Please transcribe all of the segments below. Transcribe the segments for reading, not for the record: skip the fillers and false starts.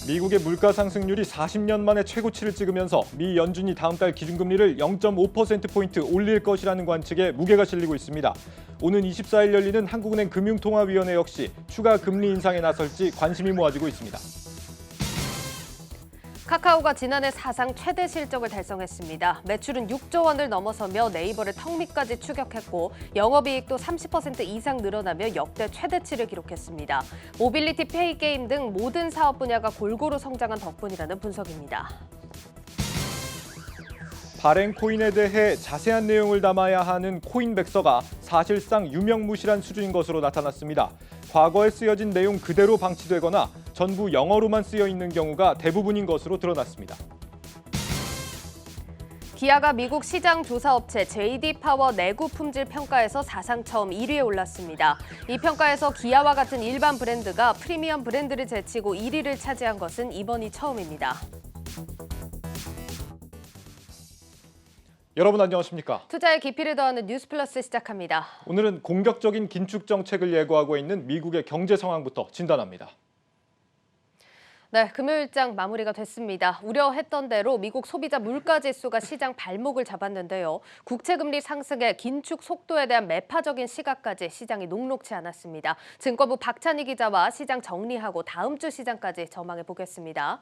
미국의 물가 상승률이 40년 만에 최고치를 찍으면서 미 연준이 다음 달 기준금리를 0.5%포인트 올릴 것이라는 관측에 무게가 실리고 있습니다. 오는 24일 열리는 한국은행 금융통화위원회 역시 추가 금리 인상에 나설지 관심이 모아지고 있습니다. 카카오가 지난해 사상 최대 실적을 달성했습니다. 매출은 6조 원을 넘어서며 네이버를 턱 밑까지 추격했고 영업이익도 30% 이상 늘어나며 역대 최대치를 기록했습니다. 모빌리티, 페이, 게임 등 모든 사업 분야가 골고루 성장한 덕분이라는 분석입니다. 발행 코인에 대해 자세한 내용을 담아야 하는 코인 백서가 사실상 유명무실한 수준인 것으로 나타났습니다. 과거에 쓰여진 내용 그대로 방치되거나 전부 영어로만 쓰여 있는 경우가 대부분인 것으로 드러났습니다. 기아가 미국 시장 조사업체 JD 파워 내구 품질 평가에서 사상 처음 1위에 올랐습니다. 이 평가에서 기아와 같은 일반 브랜드가 프리미엄 브랜드를 제치고 1위를 차지한 것은 이번이 처음입니다. 여러분 안녕하십니까? 투자의 깊이를 더하는 뉴스 플러스 시작합니다. 오늘은 공격적인 긴축 정책을 예고하고 있는 미국의 경제 상황부터 진단합니다. 네, 금요일장 마무리가 됐습니다. 우려했던 대로 미국 소비자 물가지수가 시장 발목을 잡았는데요. 국채금리 상승의 긴축 속도에 대한 매파적인 시각까지 시장이 녹록지 않았습니다. 증권부 박찬희 기자와 시장 정리하고 다음 주 시장까지 전망해 보겠습니다.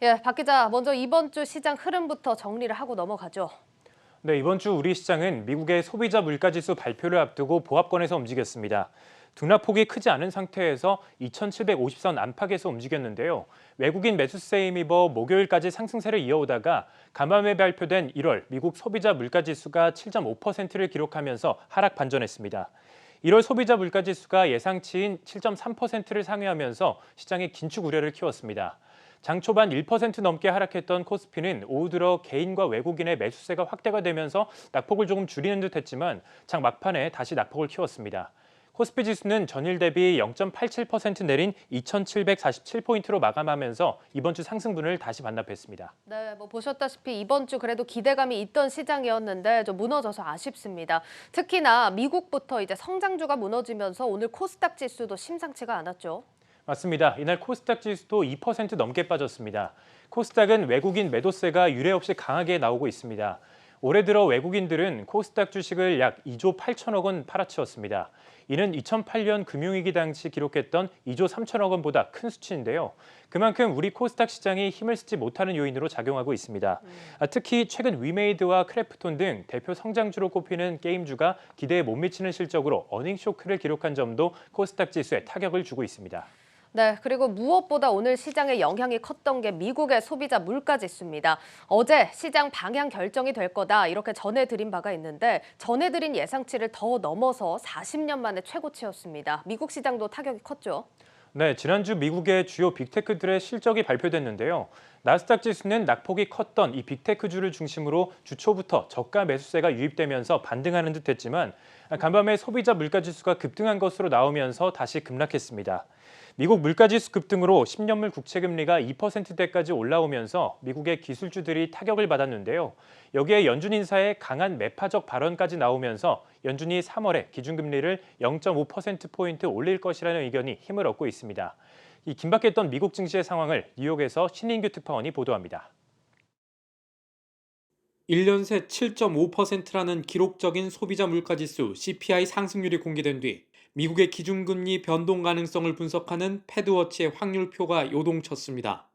예, 박 기자, 먼저 이번 주 시장 흐름부터 정리를 하고 넘어가죠. 네, 이번 주 우리 시장은 미국의 소비자 물가지수 발표를 앞두고 보합권에서 움직였습니다. 등락폭이 크지 않은 상태에서 2,750선 안팎에서 움직였는데요. 외국인 매수세에 힘입어 목요일까지 상승세를 이어오다가 간밤에 발표된 1월 미국 소비자 물가지수가 7.5%를 기록하면서 하락 반전했습니다. 1월 소비자 물가지수가 예상치인 7.3%를 상회하면서 시장의 긴축 우려를 키웠습니다. 장 초반 1% 넘게 하락했던 코스피는 오후 들어 개인과 외국인의 매수세가 확대가 되면서 낙폭을 조금 줄이는 듯했지만 장 막판에 다시 낙폭을 키웠습니다. 코스피 지수는 전일 대비 0.87% 내린 2,747포인트로 마감하면서 이번 주 상승분을 다시 반납했습니다. 네, 보셨다시피 이번 주 그래도 기대감이 있던 시장이었는데 좀 무너져서 아쉽습니다. 특히나 미국부터 이제 성장주가 무너지면서 오늘 코스닥 지수도 심상치가 않았죠. 맞습니다. 이날 코스닥 지수도 2% 넘게 빠졌습니다. 코스닥은 외국인 매도세가 유례 없이 강하게 나오고 있습니다. 올해 들어 외국인들은 코스닥 주식을 약 2조 8천억 원 팔아치웠습니다. 이는 2008년 금융위기 당시 기록했던 2조 3천억 원보다 큰 수치인데요. 그만큼 우리 코스닥 시장이 힘을 쓰지 못하는 요인으로 작용하고 있습니다. 특히 최근 위메이드와 크래프톤 등 대표 성장주로 꼽히는 게임주가 기대에 못 미치는 실적으로 어닝 쇼크를 기록한 점도 코스닥 지수에 타격을 주고 있습니다. 네, 그리고 무엇보다 오늘 시장에 영향이 컸던 게 미국의 소비자 물가지수입니다. 어제 시장 방향 결정이 될 거다 이렇게 전해드린 바가 있는데 전해드린 예상치를 더 넘어서 40년 만에 최고치였습니다. 미국 시장도 타격이 컸죠. 네, 지난주 미국의 주요 빅테크들의 실적이 발표됐는데요. 나스닥 지수는 낙폭이 컸던 이 빅테크주를 중심으로 주 초부터 저가 매수세가 유입되면서 반등하는 듯했지만 간밤에 소비자 물가지수가 급등한 것으로 나오면서 다시 급락했습니다. 미국 물가지수 급등으로 10년물 국채금리가 2%대까지 올라오면서 미국의 기술주들이 타격을 받았는데요. 여기에 연준 인사의 강한 매파적 발언까지 나오면서 연준이 3월에 기준금리를 0.5%포인트 올릴 것이라는 의견이 힘을 얻고 있습니다. 이 긴박했던 미국 증시의 상황을 뉴욕에서 신인규 특파원이 보도합니다. 1년 새 7.5%라는 기록적인 소비자 물가지수 CPI 상승률이 공개된 뒤 미국의 기준금리 변동 가능성을 분석하는 패드워치의 확률표가 요동쳤습니다.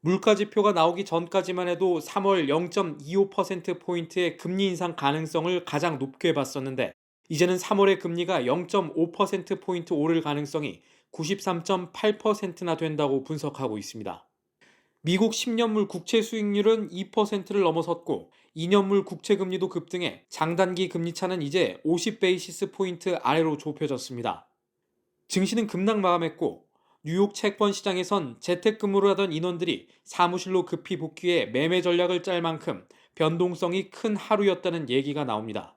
물가지표가 나오기 전까지만 해도 3월 0.25%포인트의 금리 인상 가능성을 가장 높게 봤었는데 이제는 3월의 금리가 0.5%포인트 오를 가능성이 93.8%나 된다고 분석하고 있습니다. 미국 10년물 국채 수익률은 2%를 넘어섰고 2년물 국채 금리도 급등해 장단기 금리 차는 이제 50베이시스 포인트 아래로 좁혀졌습니다. 증시는 급락 마감했고 뉴욕 채권 시장에선 재택근무를 하던 인원들이 사무실로 급히 복귀해 매매 전략을 짤 만큼 변동성이 큰 하루였다는 얘기가 나옵니다.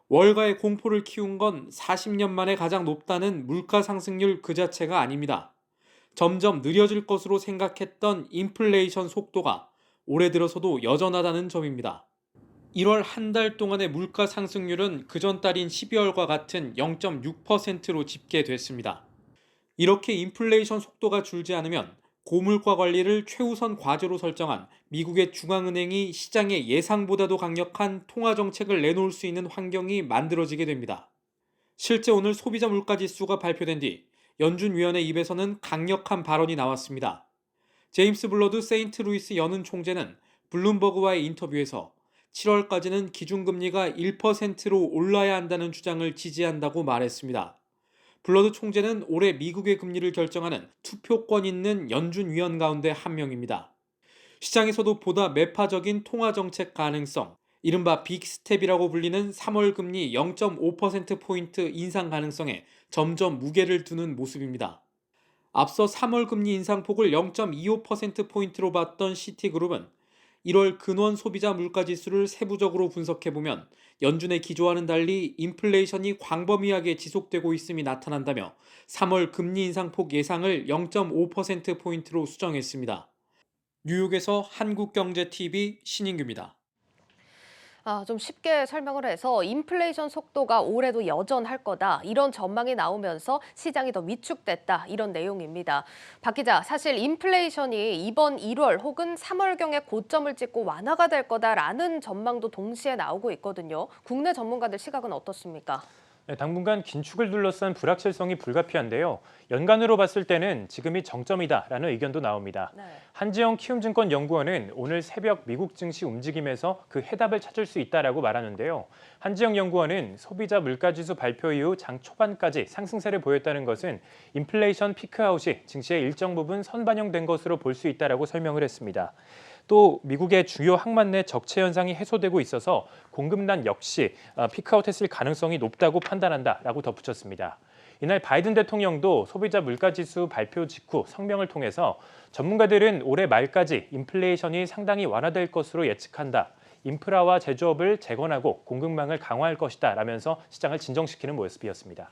월가의 공포를 키운 건 40년 만에 가장 높다는 물가 상승률 그 자체가 아닙니다. 점점 느려질 것으로 생각했던 인플레이션 속도가 올해 들어서도 여전하다는 점입니다. 1월 한 달 동안의 물가 상승률은 그전 달인 12월과 같은 0.6%로 집계됐습니다. 이렇게 인플레이션 속도가 줄지 않으면 고물가 관리를 최우선 과제로 설정한 미국의 중앙은행이 시장의 예상보다도 강력한 통화 정책을 내놓을 수 있는 환경이 만들어지게 됩니다. 실제 오늘 소비자 물가지수가 발표된 뒤 연준위원회 입에서는 강력한 발언이 나왔습니다. 제임스 블러드 세인트루이스 연은 총재는 블룸버그와의 인터뷰에서 7월까지는 기준금리가 1%로 올라야 한다는 주장을 지지한다고 말했습니다. 블러드 총재는 올해 미국의 금리를 결정하는 투표권 있는 연준위원 가운데 한 명입니다. 시장에서도 보다 매파적인 통화정책 가능성, 이른바 빅스텝이라고 불리는 3월 금리 0.5%포인트 인상 가능성에 점점 무게를 두는 모습입니다. 앞서 3월 금리 인상폭을 0.25%포인트로 봤던 시티그룹은 1월 근원 소비자 물가지수를 세부적으로 분석해보면 연준의 기조와는 달리 인플레이션이 광범위하게 지속되고 있음이 나타난다며 3월 금리 인상폭 예상을 0.5%포인트로 수정했습니다. 뉴욕에서 한국경제TV 신인규입니다. 좀 쉽게 설명을 해서 인플레이션 속도가 올해도 여전할 거다. 이런 전망이 나오면서 시장이 더 위축됐다. 이런 내용입니다. 박 기자, 사실 인플레이션이 이번 1월 혹은 3월경에 고점을 찍고 완화가 될 거다라는 전망도 동시에 나오고 있거든요. 국내 전문가들 시각은 어떻습니까? 네, 당분간 긴축을 둘러싼 불확실성이 불가피한데요. 연간으로 봤을 때는 지금이 정점이다라는 의견도 나옵니다. 네. 한지영 키움증권 연구원은 오늘 새벽 미국 증시 움직임에서 그 해답을 찾을 수 있다라고 말하는데요. 한지영 연구원은 소비자 물가지수 발표 이후 장 초반까지 상승세를 보였다는 것은 인플레이션 피크아웃이 증시에 일정 부분 선반영된 것으로 볼 수 있다라고 설명을 했습니다. 또 미국의 주요 항만 내 적체 현상이 해소되고 있어서 공급난 역시 피크아웃했을 가능성이 높다고 판단한다라고 덧붙였습니다. 이날 바이든 대통령도 소비자 물가지수 발표 직후 성명을 통해서 전문가들은 올해 말까지 인플레이션이 상당히 완화될 것으로 예측한다. 인프라와 제조업을 재건하고 공급망을 강화할 것이다 라면서 시장을 진정시키는 모습이었습니다.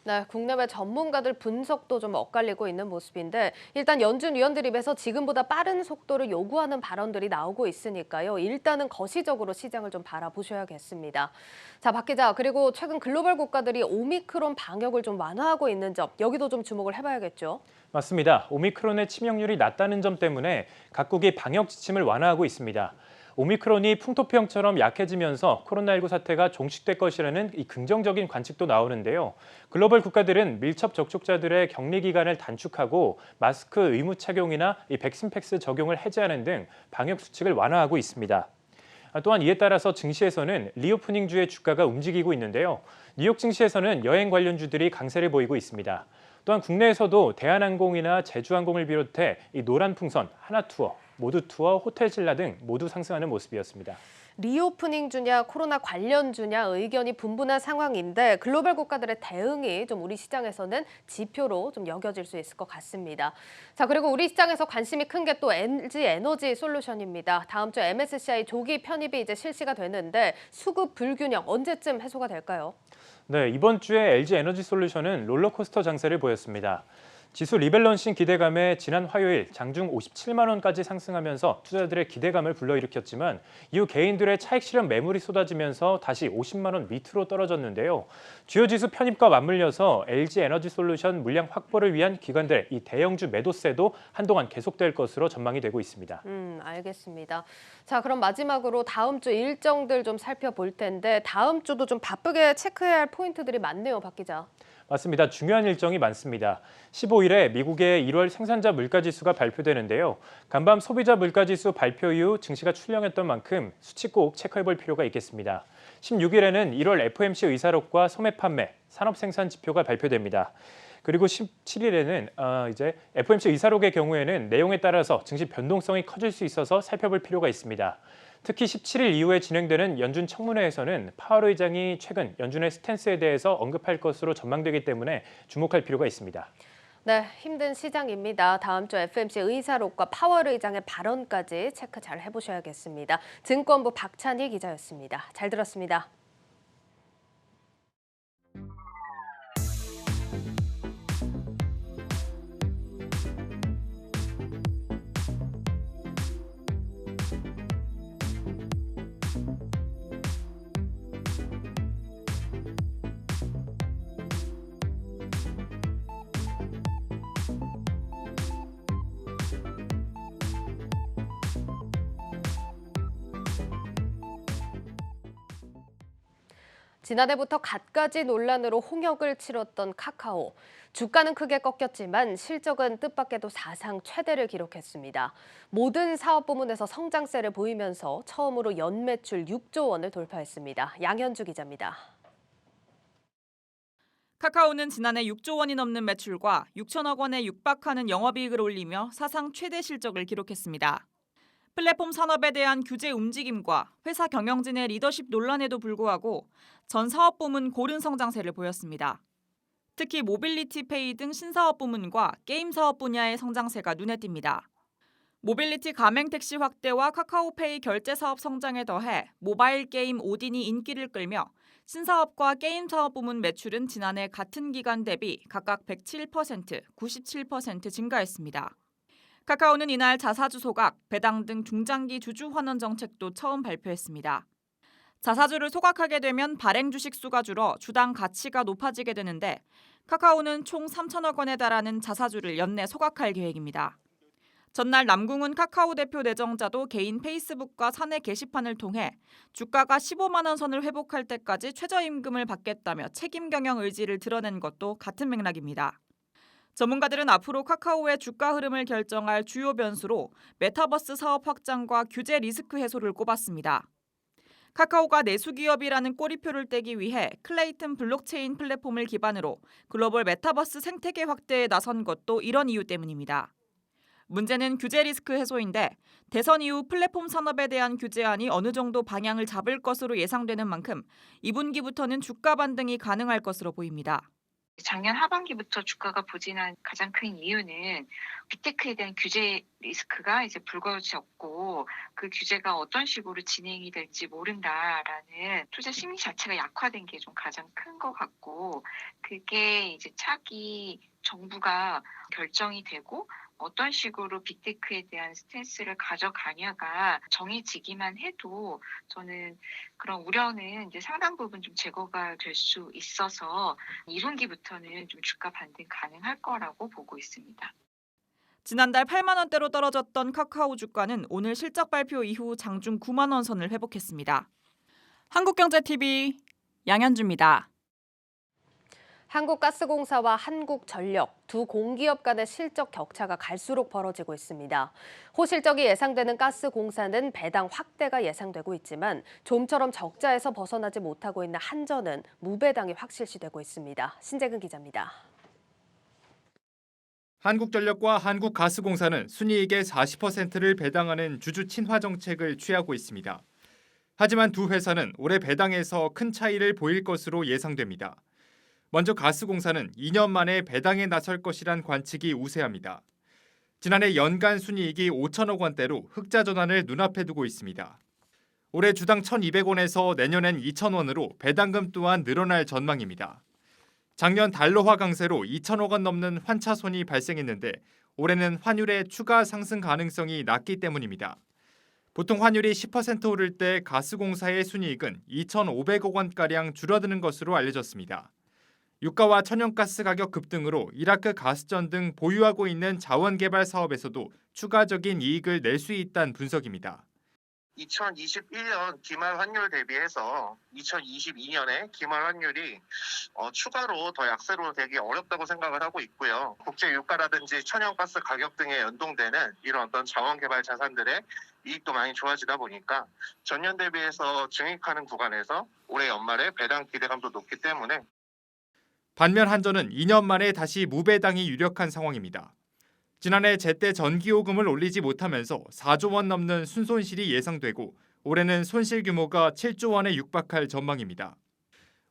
네, 국내외 전문가들 분석도 좀 엇갈리고 있는 모습인데 일단 연준 위원들 입에서 지금보다 빠른 속도를 요구하는 발언들이 나오고 있으니까요. 일단은 거시적으로 시장을 좀 바라보셔야겠습니다. 자, 박 기자, 그리고 최근 글로벌 국가들이 오미크론 방역을 좀 완화하고 있는 점, 여기도 좀 주목을 해봐야겠죠. 맞습니다. 오미크론의 치명률이 낮다는 점 때문에 각국이 방역 지침을 완화하고 있습니다. 오미크론이 풍토병처럼 약해지면서 코로나19 사태가 종식될 것이라는 이 긍정적인 관측도 나오는데요. 글로벌 국가들은 밀접 접촉자들의 격리 기간을 단축하고 마스크 의무 착용이나 이 백신팩스 적용을 해제하는 등 방역 수칙을 완화하고 있습니다. 또한 이에 따라서 증시에서는 리오프닝주의 주가가 움직이고 있는데요. 뉴욕 증시에서는 여행 관련주들이 강세를 보이고 있습니다. 또한 국내에서도 대한항공이나 제주항공을 비롯해 이 노란풍선, 하나투어, 모두투어, 호텔신라 등 모두 상승하는 모습이었습니다. 리오프닝 주냐 코로나 관련 주냐 의견이 분분한 상황인데 글로벌 국가들의 대응이 좀 우리 시장에서는 지표로 좀 여겨질 수 있을 것 같습니다. 자, 그리고 우리 시장에서 관심이 큰 게 또 LG 에너지 솔루션입니다. 다음 주 MSCI 조기 편입이 이제 실시가 되는데 수급 불균형 언제쯤 해소가 될까요? 네, 이번 주에 LG 에너지 솔루션은 롤러코스터 장세를 보였습니다. 지수 리밸런싱 기대감에 지난 화요일 장중 57만 원까지 상승하면서 투자자들의 기대감을 불러일으켰지만 이후 개인들의 차익 실현 매물이 쏟아지면서 다시 50만 원 밑으로 떨어졌는데요. 주요 지수 편입과 맞물려서 LG 에너지 솔루션 물량 확보를 위한 기관들의 이 대형주 매도세도 한동안 계속될 것으로 전망이 되고 있습니다. 알겠습니다. 자, 그럼 마지막으로 다음 주 일정들 좀 살펴볼 텐데 다음 주도 좀 바쁘게 체크해야 할 포인트들이 많네요, 박 기자. 맞습니다. 중요한 일정이 많습니다. 15일에 미국의 1월 생산자 물가지수가 발표되는데요. 간밤 소비자 물가지수 발표 이후 증시가 출렁였던 만큼 수치 꼭 체크해볼 필요가 있겠습니다. 16일에는 1월 FOMC 의사록과 소매 판매, 산업 생산 지표가 발표됩니다. 그리고 17일에는 이제 FOMC 의사록의 경우에는 내용에 따라서 증시 변동성이 커질 수 있어서 살펴볼 필요가 있습니다. 특히 17일 이후에 진행되는 연준 청문회에서는 파월 의장이 최근 연준의 스탠스에 대해서 언급할 것으로 전망되기 때문에 주목할 필요가 있습니다. 네, 힘든 시장입니다. 다음 주 FOMC 의사록과 파월 의장의 발언까지 체크 잘 해보셔야겠습니다. 증권부 박찬희 기자였습니다. 잘 들었습니다. 지난해부터 갖가지 논란으로 홍역을 치렀던 카카오. 주가는 크게 꺾였지만 실적은 뜻밖에도 사상 최대를 기록했습니다. 모든 사업 부문에서 성장세를 보이면서 처음으로 연매출 6조 원을 돌파했습니다. 양현주 기자입니다. 카카오는 지난해 6조 원이 넘는 매출과 6천억 원에 육박하는 영업이익을 올리며 사상 최대 실적을 기록했습니다. 플랫폼 산업에 대한 규제 움직임과 회사 경영진의 리더십 논란에도 불구하고 전 사업 부문 고른 성장세를 보였습니다. 특히 모빌리티 페이 등 신사업 부문과 게임 사업 분야의 성장세가 눈에 띕니다. 모빌리티 가맹 택시 확대와 카카오페이 결제 사업 성장에 더해 모바일 게임 오딘이 인기를 끌며 신사업과 게임 사업 부문 매출은 지난해 같은 기간 대비 각각 107%, 97% 증가했습니다. 카카오는 이날 자사주 소각, 배당 등 중장기 주주 환원 정책도 처음 발표했습니다. 자사주를 소각하게 되면 발행 주식 수가 줄어 주당 가치가 높아지게 되는데 카카오는 총 3천억 원에 달하는 자사주를 연내 소각할 계획입니다. 전날 남궁훈 카카오 대표 내정자도 개인 페이스북과 사내 게시판을 통해 주가가 15만 원 선을 회복할 때까지 최저임금을 받겠다며 책임 경영 의지를 드러낸 것도 같은 맥락입니다. 전문가들은 앞으로 카카오의 주가 흐름을 결정할 주요 변수로 메타버스 사업 확장과 규제 리스크 해소를 꼽았습니다. 카카오가 내수기업이라는 꼬리표를 떼기 위해 클레이튼 블록체인 플랫폼을 기반으로 글로벌 메타버스 생태계 확대에 나선 것도 이런 이유 때문입니다. 문제는 규제 리스크 해소인데 대선 이후 플랫폼 산업에 대한 규제안이 어느 정도 방향을 잡을 것으로 예상되는 만큼 2분기부터는 주가 반등이 가능할 것으로 보입니다. 작년 하반기부터 주가가 부진한 가장 큰 이유는 빅테크에 대한 규제 리스크가 이제 불거졌고 그 규제가 어떤 식으로 진행이 될지 모른다라는 투자 심리 자체가 약화된 게 좀 가장 큰 것 같고 그게 이제 차기 정부가 결정이 되고 어떤 식으로 빅테크에 대한 스탠스를 가져가냐가 정해지기만 해도 저는 그런 우려는 이제 상당 부분 좀 제거가 될 수 있어서 2분기부터는 좀 주가 반등 가능할 거라고 보고 있습니다. 지난달 8만 원대로 떨어졌던 카카오 주가는 오늘 실적 발표 이후 장중 9만 원 선을 회복했습니다. 한국경제TV 양현주입니다. 한국가스공사와 한국전력 두 공기업 간의 실적 격차가 갈수록 벌어지고 있습니다. 호실적이 예상되는 가스공사는 배당 확대가 예상되고 있지만 좀처럼 적자에서 벗어나지 못하고 있는 한전은 무배당이 확실시되고 있습니다. 신재근 기자입니다. 한국전력과 한국가스공사는 순이익의 40%를 배당하는 주주 친화 정책을 취하고 있습니다. 하지만 두 회사는 올해 배당에서 큰 차이를 보일 것으로 예상됩니다. 먼저 가스공사는 2년 만에 배당에 나설 것이란 관측이 우세합니다. 지난해 연간 순이익이 5천억 원대로 흑자 전환을 눈앞에 두고 있습니다. 올해 주당 1,200원에서 내년엔 2,000원으로 배당금 또한 늘어날 전망입니다. 작년 달러화 강세로 2천억 원 넘는 환차손이 발생했는데 올해는 환율의 추가 상승 가능성이 낮기 때문입니다. 보통 환율이 10% 오를 때 가스공사의 순이익은 2,500억 원가량 줄어드는 것으로 알려졌습니다. 유가와 천연가스 가격 급등으로 이라크 가스전 등 보유하고 있는 자원개발 사업에서도 추가적인 이익을 낼 수 있다는 분석입니다. 2021년 기말 환율 대비해서 2022년에 기말 환율이 추가로 더 약세로 되기 어렵다고 생각을 하고 있고요. 국제 유가라든지 천연가스 가격 등에 연동되는 이런 어떤 자원개발 자산들의 이익도 많이 좋아지다 보니까 전년 대비해서 증액하는 구간에서 올해 연말에 배당 기대감도 높기 때문에 반면 한전은 2년 만에 다시 무배당이 유력한 상황입니다. 지난해 제때 전기요금을 올리지 못하면서 4조 원 넘는 순손실이 예상되고 올해는 손실 규모가 7조 원에 육박할 전망입니다.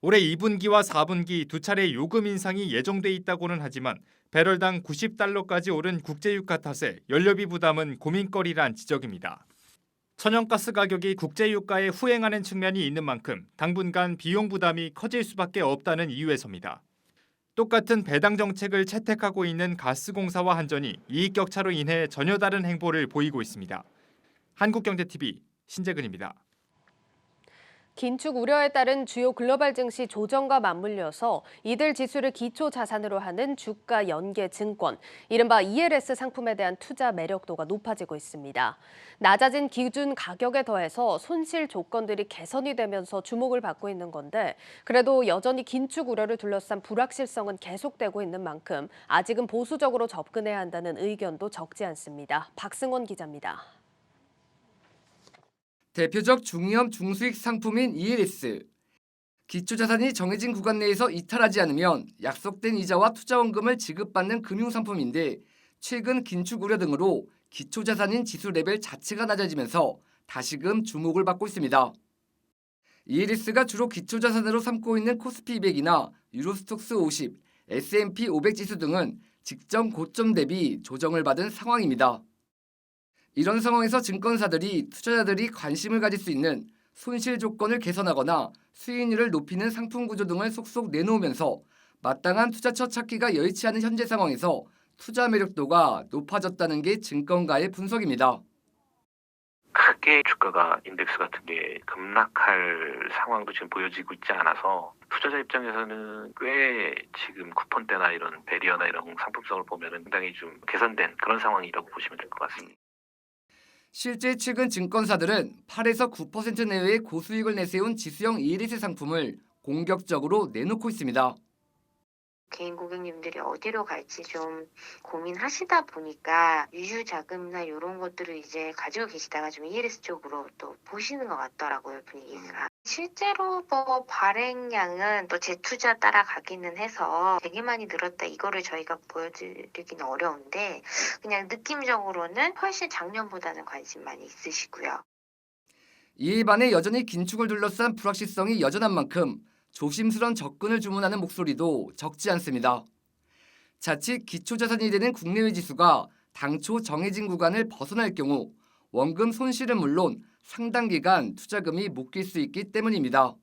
올해 2분기와 4분기 두 차례 요금 인상이 예정돼 있다고는 하지만 배럴당 90달러까지 오른 국제유가 탓에 연료비 부담은 고민거리란 지적입니다. 천연가스 가격이 국제유가에 후행하는 측면이 있는 만큼 당분간 비용 부담이 커질 수밖에 없다는 이유에서입니다. 똑같은 배당 정책을 채택하고 있는 가스공사와 한전이 이익 격차로 인해 전혀 다른 행보를 보이고 있습니다. 한국경제TV 신재근입니다. 긴축 우려에 따른 주요 글로벌 증시 조정과 맞물려서 이들 지수를 기초 자산으로 하는 주가 연계 증권, 이른바 ELS 상품에 대한 투자 매력도가 높아지고 있습니다. 낮아진 기준 가격에 더해서 손실 조건들이 개선이 되면서 주목을 받고 있는 건데, 그래도 여전히 긴축 우려를 둘러싼 불확실성은 계속되고 있는 만큼 아직은 보수적으로 접근해야 한다는 의견도 적지 않습니다. 박승원 기자입니다. 대표적 중위험 중수익 상품인 ELS. 기초자산이 정해진 구간 내에서 이탈하지 않으면 약속된 이자와 투자원금을 지급받는 금융상품인데 최근 긴축 우려 등으로 기초자산인 지수 레벨 자체가 낮아지면서 다시금 주목을 받고 있습니다. ELS가 주로 기초자산으로 삼고 있는 코스피 200이나 유로스톡스 50, S&P 500 지수 등은 직전 고점 대비 조정을 받은 상황입니다. 이런 상황에서 증권사들이 투자자들이 관심을 가질 수 있는 손실 조건을 개선하거나 수익률을 높이는 상품 구조 등을 속속 내놓으면서 마땅한 투자처 찾기가 여의치 않은 현재 상황에서 투자 매력도가 높아졌다는 게 증권가의 분석입니다. 크게 주가가 인덱스 같은 게 급락할 상황도 지금 보여지고 있지 않아서 투자자 입장에서는 꽤 지금 쿠폰대나 이런 배리어나 이런 상품성을 보면 상당히 좀 개선된 그런 상황이라고 보시면 될 것 같습니다. 실제 최근 증권사들은 8에서 9% 내외의 고수익을 내세운 지수형 ELS 상품을 공격적으로 내놓고 있습니다. 개인 고객님들이 어디로 갈지 좀 고민하시다 보니까 유유자금이나 이런 것들을 이제 가지고 계시다가 좀 ELS 쪽으로 또 보시는 것 같더라고요, 분위기가. 실제로 뭐 발행량은 또 재투자 따라가기는 해서 되게 많이 늘었다 이거를 저희가 보여드리기는 어려운데 그냥 느낌적으로는 훨씬 작년보다는 관심 많이 있으시고요. 이에 반해 여전히 긴축을 둘러싼 불확실성이 여전한 만큼 조심스런 접근을 주문하는 목소리도 적지 않습니다. 자칫 기초자산이 되는 국내외 지수가 당초 정해진 구간을 벗어날 경우 원금 손실은 물론 상당 기간 투자금이 묶일 수 있기 때문입니다.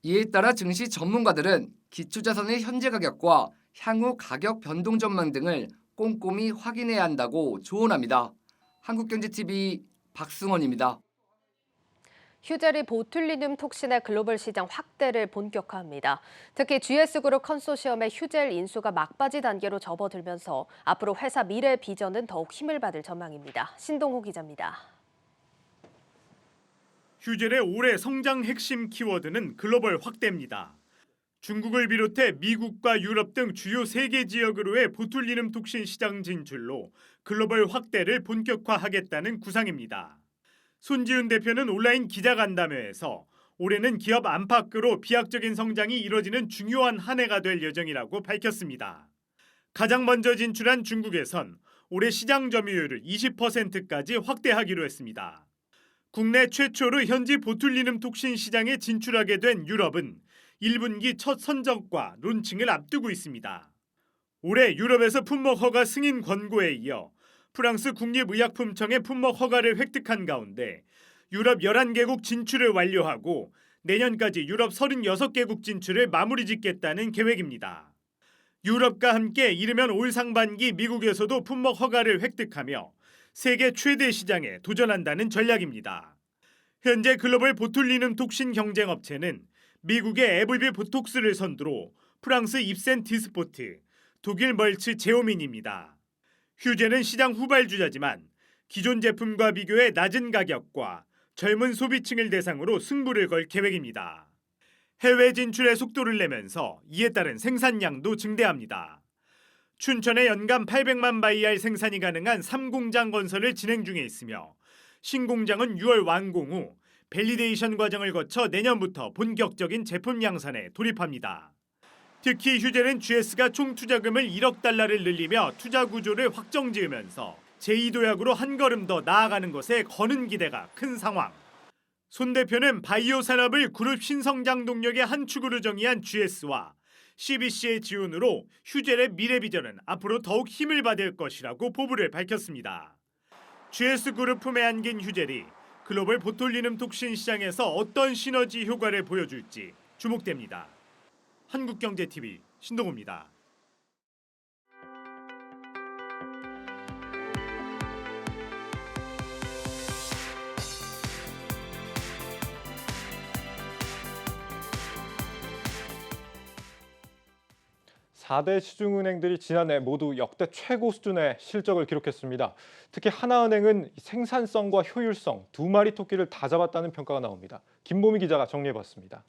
이에 따라 증시 전문가들은 기초자산의 현재 가격과 향후 가격 변동 전망 등을 꼼꼼히 확인해야 한다고 조언합니다. 한국경제TV 박승원입니다. 휴젤이 보툴리눔 톡신의 글로벌 시장 확대를 본격화합니다. 특히 GS그룹 컨소시엄의 휴젤 인수가 막바지 단계로 접어들면서 앞으로 회사 미래 비전은 더욱 힘을 받을 전망입니다. 신동호 기자입니다. 휴젤의 올해 성장 핵심 키워드는 글로벌 확대입니다. 중국을 비롯해 미국과 유럽 등 주요 세계 지역으로의 보툴리눔 톡신 시장 진출로 글로벌 확대를 본격화하겠다는 구상입니다. 손지훈 대표는 온라인 기자간담회에서 올해는 기업 안팎으로 비약적인 성장이 이뤄지는 중요한 한 해가 될 예정이라고 밝혔습니다. 가장 먼저 진출한 중국에선 올해 시장 점유율을 20%까지 확대하기로 했습니다. 국내 최초로 현지 보툴리눔 톡신 시장에 진출하게 된 유럽은 1분기 첫 선정과 론칭을 앞두고 있습니다. 올해 유럽에서 품목 허가 승인 권고에 이어 프랑스 국립의약품청의 품목 허가를 획득한 가운데 유럽 11개국 진출을 완료하고 내년까지 유럽 36개국 진출을 마무리 짓겠다는 계획입니다. 유럽과 함께 이르면 올 상반기 미국에서도 품목 허가를 획득하며 세계 최대 시장에 도전한다는 전략입니다. 현재 글로벌 보툴리눔 톡신 경쟁업체는 미국의 에브비 보톡스를 선두로 프랑스 입센 디스포트, 독일 멀츠 제오민입니다. 휴젤은 시장 후발주자지만 기존 제품과 비교해 낮은 가격과 젊은 소비층을 대상으로 승부를 걸 계획입니다. 해외 진출의 속도를 내면서 이에 따른 생산량도 증대합니다. 춘천에 연간 800만 바이알 생산이 가능한 3공장 건설을 진행 중에 있으며 신공장은 6월 완공 후 밸리데이션 과정을 거쳐 내년부터 본격적인 제품 양산에 돌입합니다. 특히 휴젤은 GS가 총 투자금을 1억 달러를 늘리며 투자 구조를 확정지으면서 제2도약으로 한 걸음 더 나아가는 것에 거는 기대가 큰 상황. 손 대표는 바이오 산업을 그룹 신성장 동력의 한 축으로 정의한 GS와 CBC의 지원으로 휴젤의 미래 비전은 앞으로 더욱 힘을 받을 것이라고 포부를 밝혔습니다. GS 그룹 품에 안긴 휴젤이 글로벌 보툴리눔 톡신 시장에서 어떤 시너지 효과를 보여줄지 주목됩니다. 한국경제TV 신동호입니다. 4대 시중은행들이 지난해 모두 역대 최고 수준의 실적을 기록했습니다. 특히 하나은행은 생산성과 효율성 두 마리 토끼를 다 잡았다는 평가가 나옵니다. 김보미 기자가 정리해봤습니다.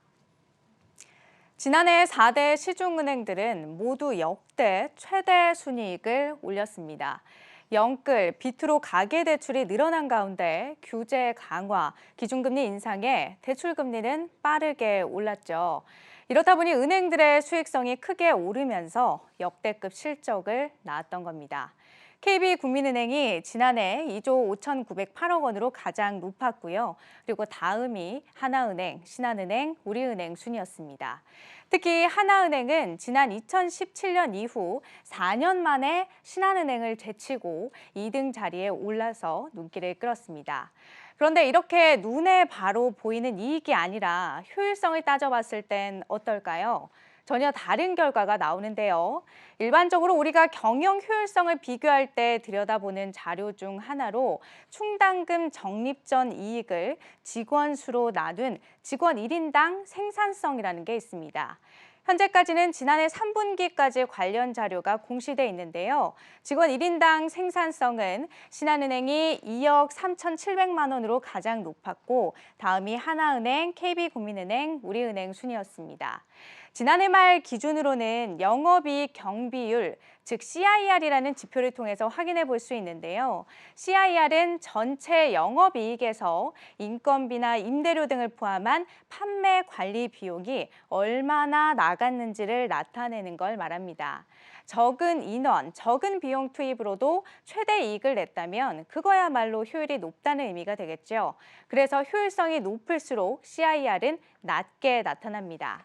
지난해 4대 시중은행들은 모두 역대 최대 순이익을 올렸습니다. 영끌, 빚으로 가계대출이 늘어난 가운데 규제 강화, 기준금리 인상에 대출금리는 빠르게 올랐죠. 이렇다 보니 은행들의 수익성이 크게 오르면서 역대급 실적을 낳았던 겁니다. KB국민은행이 지난해 2조 5,908억 원으로 가장 높았고요. 그리고 다음이 하나은행, 신한은행, 우리은행 순이었습니다. 특히 하나은행은 지난 2017년 이후 4년 만에 신한은행을 제치고 2등 자리에 올라서 눈길을 끌었습니다. 그런데 이렇게 눈에 바로 보이는 이익이 아니라 효율성을 따져봤을 땐 어떨까요? 전혀 다른 결과가 나오는데요. 일반적으로 우리가 경영 효율성을 비교할 때 들여다보는 자료 중 하나로 충당금 적립 전 이익을 직원 수로 나눈 직원 1인당 생산성이라는 게 있습니다. 현재까지는 지난해 3분기까지 관련 자료가 공시돼 있는데요. 직원 1인당 생산성은 신한은행이 2억 3,700만 원으로 가장 높았고 다음이 하나은행, KB국민은행, 우리은행 순이었습니다. 지난해 말 기준으로는 영업이익 경비율, 즉 CIR이라는 지표를 통해서 확인해 볼 수 있는데요. CIR은 전체 영업이익에서 인건비나 임대료 등을 포함한 판매 관리 비용이 얼마나 나갔는지를 나타내는 걸 말합니다. 적은 인원, 적은 비용 투입으로도 최대 이익을 냈다면 그거야말로 효율이 높다는 의미가 되겠죠. 그래서 효율성이 높을수록 CIR은 낮게 나타납니다.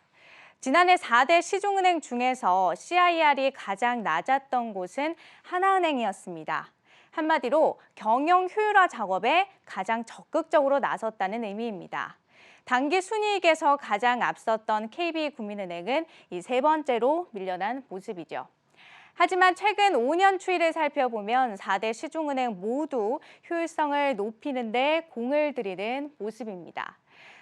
지난해 4대 시중은행 중에서 CIR이 가장 낮았던 곳은 하나은행이었습니다. 한마디로 경영 효율화 작업에 가장 적극적으로 나섰다는 의미입니다. 단기 순이익에서 가장 앞섰던 KB국민은행은 이 세 번째로 밀려난 모습이죠. 하지만 최근 5년 추이를 살펴보면 4대 시중은행 모두 효율성을 높이는 데 공을 들이는 모습입니다.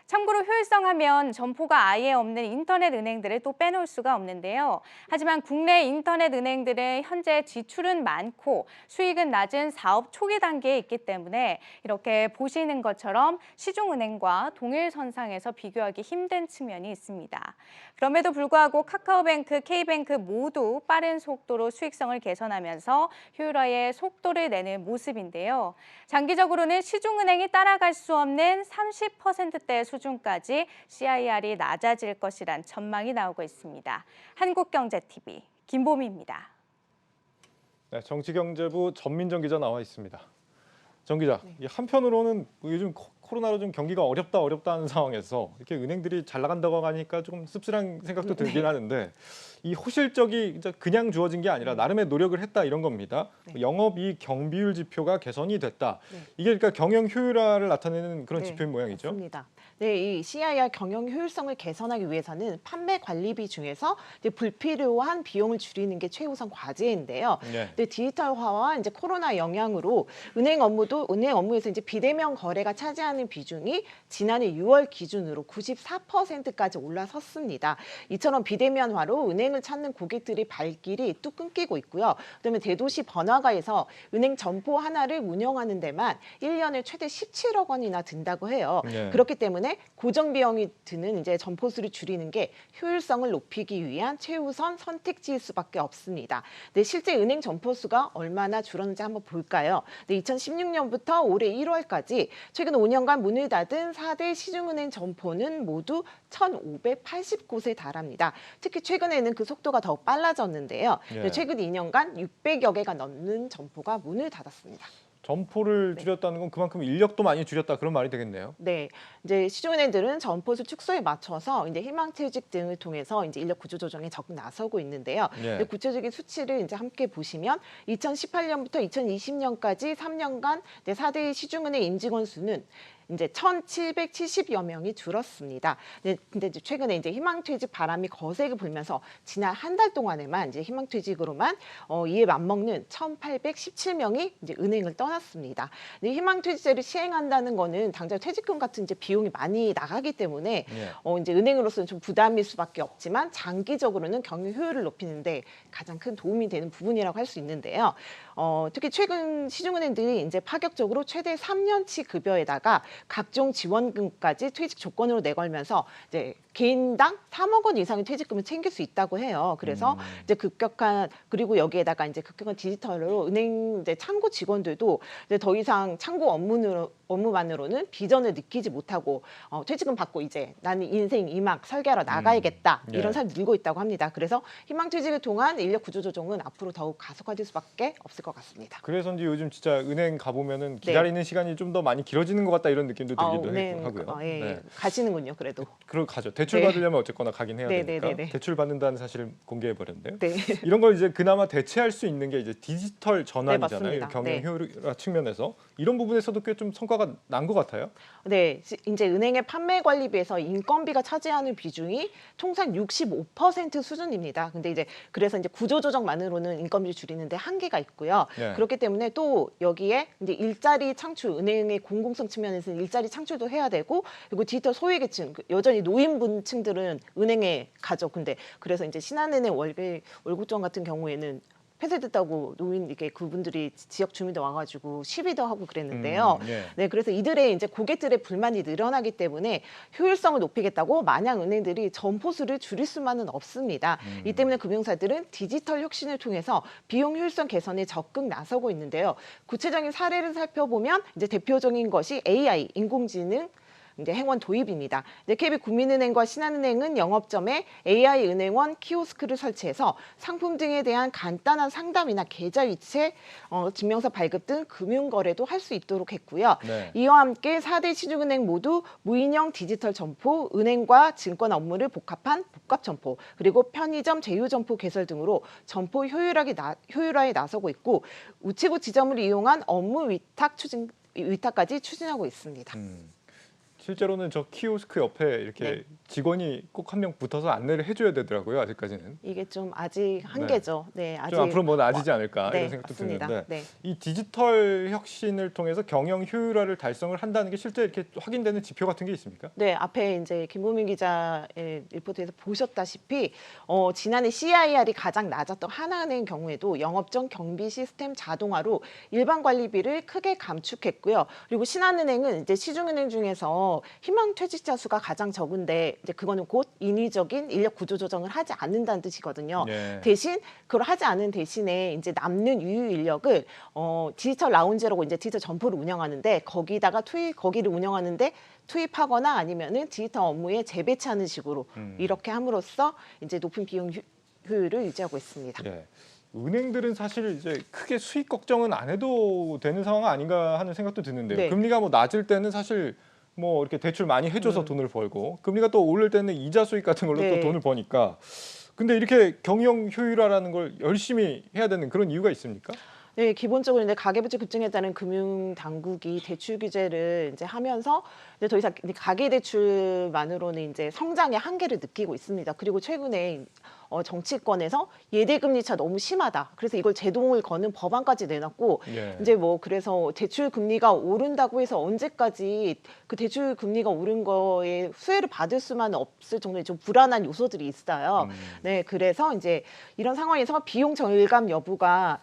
참고로 효율성 하면 점포가 아예 없는 인터넷 은행들을 또 빼놓을 수가 없는데요. 하지만 국내 인터넷 은행들은 현재 지출은 많고 수익은 낮은 사업 초기 단계에 있기 때문에 이렇게 보시는 것처럼 시중은행과 동일선상에서 비교하기 힘든 측면이 있습니다. 그럼에도 불구하고 카카오뱅크, K뱅크 모두 빠른 속도로 수익성을 개선하면서 효율화에 속도를 내는 모습인데요. 장기적으로는 시중은행이 따라갈 수 없는 30%대 수준까지 CIR이 낮아질 것이란 전망이 나오고 있습니다. 한국경제TV 김보미입니다. 네, 정치경제부 전민정 기자 나와 있습니다. 정 기자, 한편으로는 요즘 코로나로 좀 경기가 어렵다 하는 상황에서 이렇게 은행들이 잘 나간다고 하니까 조금 씁쓸한 생각도 들긴 하는데 이 호실적이 그냥 주어진 게 아니라 나름의 노력을 했다 이런 겁니다. 영업이익 경비율 지표가 개선이 됐다. 이게 그러니까 경영 효율화를 나타내는 그런 지표인 모양이죠. 맞습니다. 네, 이 CIR 경영 효율성을 개선하기 위해서는 판매 관리비 중에서 이제 불필요한 비용을 줄이는 게 최우선 과제인데요. 근데 디지털화와 이제 코로나 영향으로 은행 업무에서 이제 비대면 거래가 차지하는 비중이 지난해 6월 기준으로 94%까지 올라섰습니다. 이처럼 비대면화로 은행을 찾는 고객들의 발길이 뚝 끊기고 있고요. 그다음에 대도시 번화가에서 은행 점포 하나를 운영하는 데만 1년에 최대 17억 원이나 든다고 해요. 그렇기 때문에 고정 비용이 드는 이제 점포 수를 줄이는 게 효율성을 높이기 위한 최우선 선택지일 수밖에 없습니다. 네, 실제 은행 점포 수가 얼마나 줄었는지 한번 볼까요? 네, 2016년부터 올해 1월까지 최근 5년간 문을 닫은 4대 시중은행 점포는 모두 1,580곳에 달합니다. 특히 최근에는 그 속도가 더 빨라졌는데요. 최근 2년간 600여 개가 넘는 점포가 문을 닫았습니다. 점포를 줄였다는 건 그만큼 인력도 많이 줄였다 그런 말이 되겠네요. 네, 이제 시중은행들은 점포수 축소에 맞춰서 이제 희망퇴직 등을 통해서 이제 인력 구조 조정에 적극 나서고 있는데요. 구체적인 수치를 이제 함께 보시면 2018년부터 2020년까지 3년간 4대 시중은행 임직원 수는 이제 1,770여 명이 줄었습니다. 근데 이제 최근에 이제 희망퇴직 바람이 거세게 불면서 지난 한 달 동안에만 이제 희망퇴직으로만 이에 맞먹는 1,817명이 이제 은행을 떠났습니다. 근데 희망퇴직제를 시행한다는 거는 당장 퇴직금 같은 이제 비용이 많이 나가기 때문에 이제 은행으로서는 좀 부담일 수밖에 없지만 장기적으로는 경영 효율을 높이는데 가장 큰 도움이 되는 부분이라고 할 수 있는데요. 특히 최근 시중은행들이 이제 파격적으로 최대 3년치 급여에다가 각종 지원금까지 퇴직 조건으로 내걸면서 이제 개인당 3억 원 이상의 퇴직금을 챙길 수 있다고 해요. 그래서 이제 그리고 여기에다가 이제 급격한 디지털로 은행 이제 창구 직원들도 이제 더 이상 창구 업무만으로는 비전을 느끼지 못하고 퇴직금 받고 이제 나는 인생 이막 설계하러 나가야겠다 이런 사람이 늘고 있다고 합니다. 그래서 희망퇴직을 통한 인력 구조 조정은 앞으로 더욱 가속화될 수밖에 없을 것 같습니다. 그래서인지 요즘 진짜 은행 가보면은 기다리는 시간이 좀 더 많이 길어지는 것 같다 이런 느낌도 들기도 하고요. 가시는군요, 그래도. 그럼 가죠. 대출 받으려면 어쨌거나 가긴 해야 되니까. 대출 받는다는 사실을 공개해 버렸는데요. 이런 걸 이제 그나마 대체할 수 있는 게 이제 디지털 전환이잖아요. 경영 효율화 측면에서 이런 부분에서도 꽤 좀 성과가 난 것 같아요. 네, 이제 은행의 판매 관리비에서 인건비가 차지하는 비중이 통상 65% 수준입니다. 근데 이제 그래서 이제 구조 조정만으로는 인건비를 줄이는데 한계가 있고요. 그렇기 때문에 또 여기에 이제 일자리 창출, 은행의 공공성 측면에서는 일자리 창출도 해야 되고 그리고 디지털 소외계층, 여전히 노인분층들은 은행에 가죠. 근데 그래서 이제 신한은행 월급정 같은 경우에는 폐쇄됐다고 노인 이게 그분들이 지역 주민들 와가지고 시위도 하고 그랬는데요. 네, 그래서 이들의 이제 고객들의 불만이 늘어나기 때문에 효율성을 높이겠다고 마냥 은행들이 점포수를 줄일 수만은 없습니다. 이 때문에 금융사들은 디지털 혁신을 통해서 비용 효율성 개선에 적극 나서고 있는데요. 구체적인 사례를 살펴보면 이제 대표적인 것이 AI 인공지능 이제 행원 도입입니다. KB국민은행과 신한은행은 영업점에 AI 은행원 키오스크를 설치해서 상품 등에 대한 간단한 상담이나 계좌 이체, 증명서 발급 등 금융 거래도 할 수 있도록 했고요. 이와 함께 4대 시중은행 모두 무인형 디지털 점포, 은행과 증권 업무를 복합한 복합 점포, 그리고 편의점 제휴 점포 개설 등으로 점포 효율화에 나서고 있고 우체국 지점을 이용한 업무 위탁까지 추진하고 있습니다. 실제로는 저 키오스크 옆에 이렇게 직원이 꼭 한 명 붙어서 안내를 해줘야 되더라고요. 아직까지는. 이게 좀 아직 한계죠. 아직 좀 앞으로 뭐 나아지지 않을까 이런 생각도 맞습니다. 드는데 이 디지털 혁신을 통해서 경영 효율화를 달성을 한다는 게 실제 이렇게 확인되는 지표 같은 게 있습니까? 네, 앞에 이제 김보민 기자의 리포트에서 보셨다시피 지난해 CIR이 가장 낮았던 하나은행 경우에도 영업정 경비 시스템 자동화로 일반 관리비를 크게 감축했고요. 그리고 신한은행은 이제 시중은행 중에서 희망퇴직자 수가 가장 적은데 이제 그거는 곧 인위적인 인력 구조 조정을 하지 않는다는 뜻이거든요. 대신 그걸 하지 않은 대신에 이제 남는 유휴 인력을 디지털 라운지라고 이제 디지털 점포를 운영하는데 거기를 운영하는데 투입하거나 아니면은 디지털 업무에 재배치하는 식으로 이렇게 함으로써 이제 높은 비용 효율을 유지하고 있습니다. 은행들은 사실 이제 크게 수익 걱정은 안 해도 되는 상황 아닌가 하는 생각도 드는데요. 금리가 뭐 낮을 때는 사실 뭐 이렇게 대출 많이 해줘서 돈을 벌고 금리가 또 오를 때는 이자 수익 같은 걸로 또 돈을 버니까 근데 이렇게 경영 효율화라는 걸 열심히 해야 되는 그런 이유가 있습니까? 네, 기본적으로 이제 가계부채 급증에 따른 금융 당국이 대출 규제를 이제 하면서 이제 더 이상 가계 대출만으로는 이제 성장의 한계를 느끼고 있습니다. 그리고 최근에 정치권에서 예대금리 차 너무 심하다. 그래서 이걸 제동을 거는 법안까지 내놨고 이제 뭐 그래서 대출 금리가 오른다고 해서 언제까지 그 대출 금리가 오른 거에 수혜를 받을 수만 없을 정도의 좀 불안한 요소들이 있어요. 네, 그래서 이제 이런 상황에서 비용 절감 여부가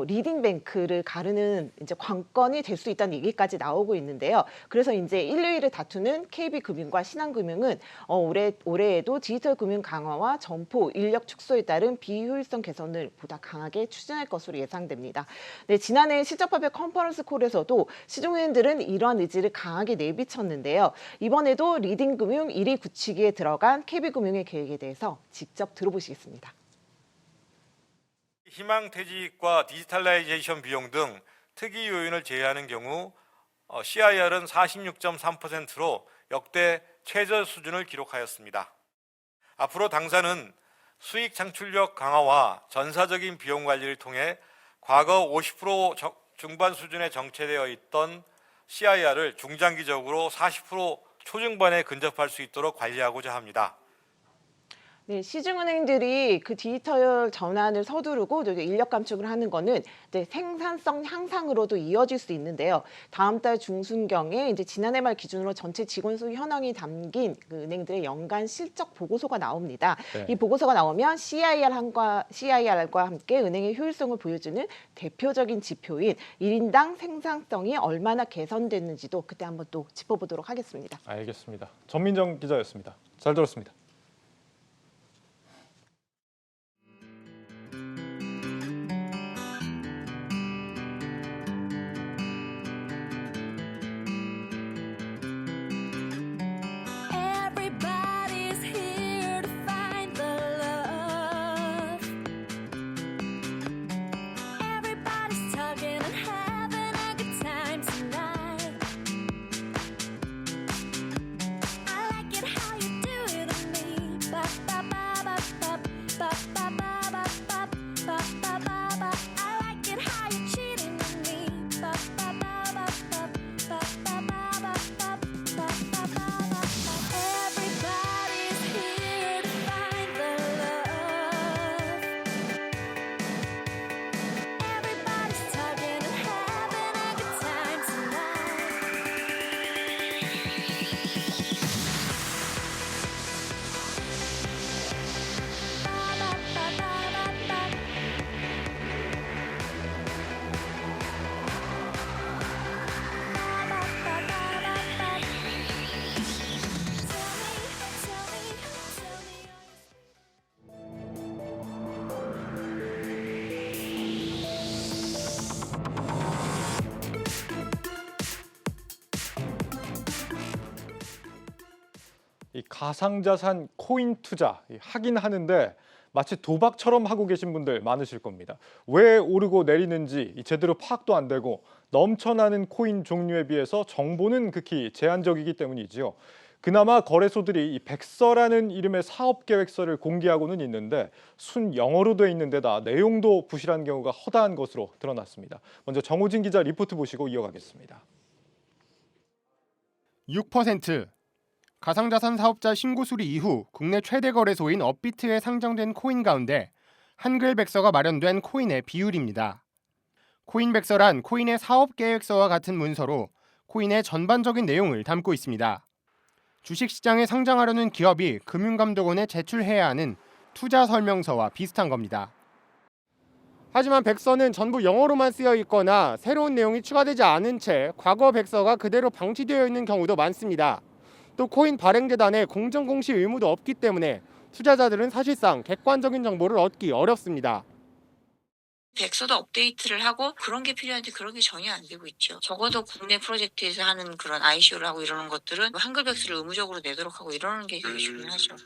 리딩뱅크를 가르는 이제 관건이 될 수 있다는 얘기까지 나오고 있는데요. 그래서 이제 1, 2위를 다투는 KB금융과 신한금융은 올해에도 디지털 금융 강화와 점포 인력 축소에 따른 비효율성 개선을 보다 강하게 추진할 것으로 예상됩니다. 네, 지난해 실적 발표 컨퍼런스 콜에서도 시중은행들은 이러한 의지를 강하게 내비쳤는데요. 이번에도 리딩금융 1위 굳히기에 들어간 KB금융의 계획에 대해서 직접 들어보시겠습니다. 희망퇴직과 디지털라이제이션 비용 등 특이 요인을 제외하는 경우 CIR은 46.3%로 역대 최저 수준을 기록하였습니다. 앞으로 당사는 수익 창출력 강화와 전사적인 비용 관리를 통해 과거 50% 중반 수준에 정체되어 있던 CIR을 중장기적으로 40% 초중반에 근접할 수 있도록 관리하고자 합니다. 네, 시중은행들이 그 디지털 전환을 서두르고 인력 감축을 하는 거는 이제 생산성 향상으로도 이어질 수 있는데요. 다음 달 중순경에 이제 지난해 말 기준으로 전체 직원 수 현황이 담긴 그 은행들의 연간 실적 보고서가 나옵니다. 네. 이 보고서가 나오면 CIR과 함께 은행의 효율성을 보여주는 대표적인 지표인 1인당 생산성이 얼마나 개선됐는지도 그때 한번 또 짚어보도록 하겠습니다. 알겠습니다. 전민정 기자였습니다. 잘 들었습니다. Everybody's here to find the love. Everybody's talking and having a good time tonight. I like it how you do it to me. Ba ba ba ba ba ba ba ba ba ba ba ba ba ba. I like it how you cheating on me. Ba ba ba ba ba ba ba ba ba ba ba ba ba. Everybody's here to find the love. Everybody's talking and having a good time tonight. Ba ba ba ba ba ba. Ba ba ba ba ba ba. Tell me, 이 가상자산 코인 투자 하긴 하는데 마치 도박처럼 하고 계신 분들 많으실 겁니다. 왜 오르고 내리는지 제대로 파악도 안 되고 넘쳐나는 코인 종류에 비해서 정보는 극히 제한적이기 때문이지요. 그나마 거래소들이 이 백서라는 이름의 사업 계획서를 공개하고는 있는데 순 영어로 돼 있는 데다 내용도 부실한 경우가 허다한 것으로 드러났습니다. 먼저 정호진 기자 리포트 보시고 이어가겠습니다. 6%. 가상자산 사업자 신고 수리 이후 국내 최대 거래소인 업비트에 상장된 코인 가운데 한글 백서가 마련된 코인의 비율입니다. 코인 백서란 코인의 사업 계획서와 같은 문서로 코인의 전반적인 내용을 담고 있습니다. 주식시장에 상장하려는 기업이 금융감독원에 제출해야 하는 투자 설명서와 비슷한 겁니다. 하지만 백서는 전부 영어로만 쓰여 있거나 새로운 내용이 추가되지 않은 채 과거 백서가 그대로 방치되어 있는 경우도 많습니다. 또 코인 발행재단에 공정 공시 의무도 없기 때문에 투자자들은 사실상 객관적인 정보를 얻기 어렵습니다. 백서도 업데이트를 하고 그런 게 필요한데 그런 게 전혀 안 되고 있죠. 적어도 국내 프로젝트에서 하는 그런 ICO를 하고 이러는 것들은 한글 백서를 의무적으로 내도록 하고 이러는 게 되게 중요하죠.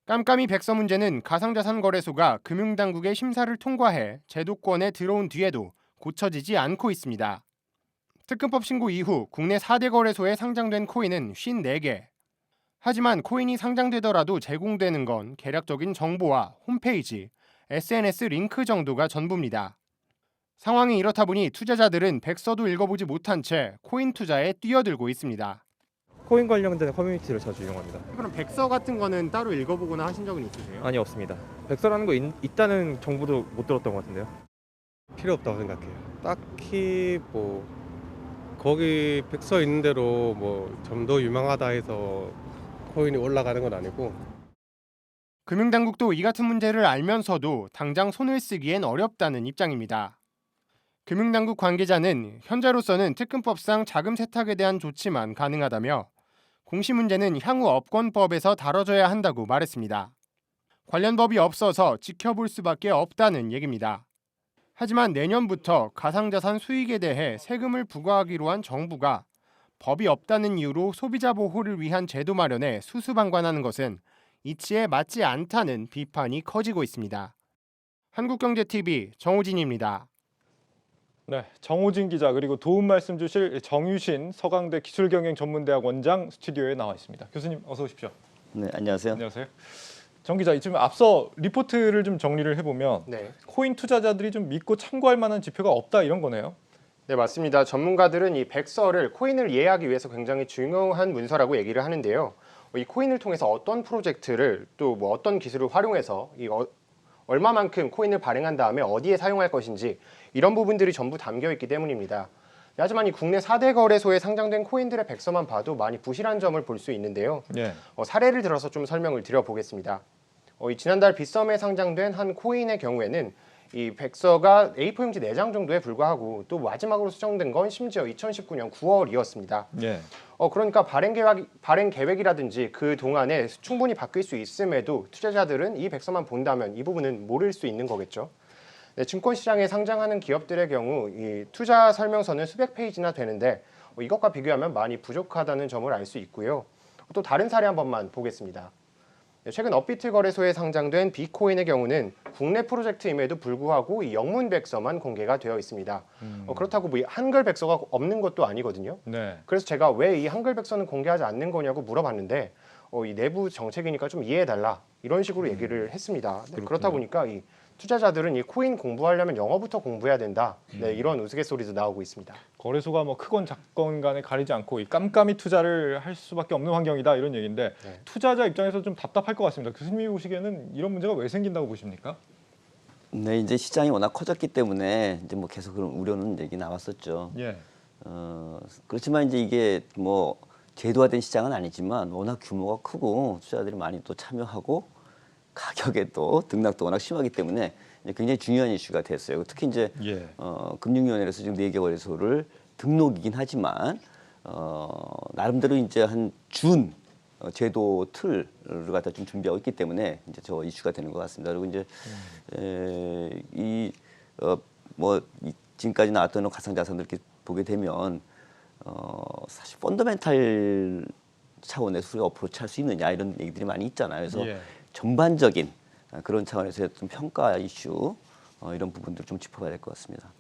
깜깜이 백서 문제는 가상자산 거래소가 금융당국의 심사를 통과해 제도권에 들어온 뒤에도 고쳐지지 않고 있습니다. 특근법 신고 이후 국내 4대 거래소에 상장된 코인은 54개. 하지만 코인이 상장되더라도 제공되는 건 개략적인 정보와 홈페이지, SNS 링크 정도가 전부입니다. 상황이 이렇다 보니 투자자들은 백서도 읽어보지 못한 채 코인 투자에 뛰어들고 있습니다. 코인 관련된 커뮤니티를 자주 이용합니다. 그럼 백서 같은 거는 따로 읽어보거나 하신 적은 있으세요? 아니, 없습니다. 백서라는 거 있다는 정보도 못 들었던 것 같은데요. 필요 없다고 생각해요. 딱히 거기 백서 있는 대로 좀 더 유명하다 해서 코인이 올라가는 건 아니고. 금융당국도 이 같은 문제를 알면서도 당장 손을 쓰기엔 어렵다는 입장입니다. 금융당국 관계자는 현재로서는 특근법상 자금 세탁에 대한 조치만 가능하다며 공시 문제는 향후 업권법에서 다뤄져야 한다고 말했습니다. 관련 법이 없어서 지켜볼 수밖에 없다는 얘기입니다. 하지만 내년부터 가상자산 수익에 대해 세금을 부과하기로 한 정부가 법이 없다는 이유로 소비자 보호를 위한 제도 마련에 수수방관하는 것은 이치에 맞지 않다는 비판이 커지고 있습니다. 한국경제TV 정호진입니다. 네, 정호진 기자 그리고 도움 말씀 주실 정유신 서강대 기술경영전문대학 원장 스튜디오에 나와 있습니다. 교수님 어서 오십시오. 네, 안녕하세요. 안녕하세요. 정 기자, 지금 앞서 리포트를 좀 정리를 해보면 코인 투자자들이 좀 믿고 참고할 만한 지표가 없다 이런 거네요. 네, 맞습니다. 전문가들은 이 백서를 코인을 이해하기 위해서 굉장히 중요한 문서라고 얘기를 하는데요. 이 코인을 통해서 어떤 프로젝트를 또 뭐 어떤 기술을 활용해서 얼마만큼 코인을 발행한 다음에 어디에 사용할 것인지 이런 부분들이 전부 담겨 있기 때문입니다. 하지만 이 국내 4대 거래소에 상장된 코인들의 백서만 봐도 많이 부실한 점을 볼 수 있는데요. 사례를 들어서 좀 설명을 드려보겠습니다. 지난달 빗썸에 상장된 한 코인의 경우에는 이 백서가 A4 용지 4장 정도에 불과하고 또 마지막으로 수정된 건 심지어 2019년 9월이었습니다. 그러니까 발행 계획이라든지 그 동안에 충분히 바뀔 수 있음에도 투자자들은 이 백서만 본다면 이 부분은 모를 수 있는 거겠죠. 네, 증권시장에 상장하는 기업들의 경우 이 투자 설명서는 수백 페이지나 되는데 이것과 비교하면 많이 부족하다는 점을 알 수 있고요. 또 다른 사례 한 번만 보겠습니다. 최근 업비트 거래소에 상장된 비코인의 경우는 국내 프로젝트임에도 불구하고 이 영문 백서만 공개가 되어 있습니다. 그렇다고 뭐 한글 백서가 없는 것도 아니거든요. 그래서 제가 왜 이 한글 백서는 공개하지 않는 거냐고 물어봤는데 이 내부 정책이니까 좀 이해해달라 이런 식으로 얘기를 했습니다. 그렇다 보니까 이 투자자들은 이 코인 공부하려면 영어부터 공부해야 된다. 이런 우스갯소리도 나오고 있습니다. 거래소가 뭐 크건 작건 간에 가리지 않고 이 깜깜이 투자를 할 수밖에 없는 환경이다 이런 얘기인데 투자자 입장에서 좀 답답할 것 같습니다. 교수님이 보시기에는 이런 문제가 왜 생긴다고 보십니까? 네, 이제 시장이 워낙 커졌기 때문에 이제 뭐 계속 그런 우려는 얘기 나왔었죠. 그렇지만 이제 이게 뭐 제도화된 시장은 아니지만 워낙 규모가 크고 투자자들이 많이 또 참여하고 가격에 또 등락도 워낙 심하기 때문에 굉장히 중요한 이슈가 됐어요. 특히 이제 금융위원회에서 지금 4개 거래소를 등록이긴 하지만 나름대로 이제 한 준 제도 틀을 갖다 좀 준비하고 있기 때문에 이제 저 이슈가 되는 것 같습니다. 그리고 이제 지금까지 나왔던 가상자산들 이렇게 보게 되면 사실 펀더멘탈 차원에서 우리가 어프로치할 수 있느냐 이런 얘기들이 많이 있잖아요. 그래서 전반적인 그런 차원에서 좀 평가 이슈 이런 부분들 좀 짚어봐야 될 것 같습니다.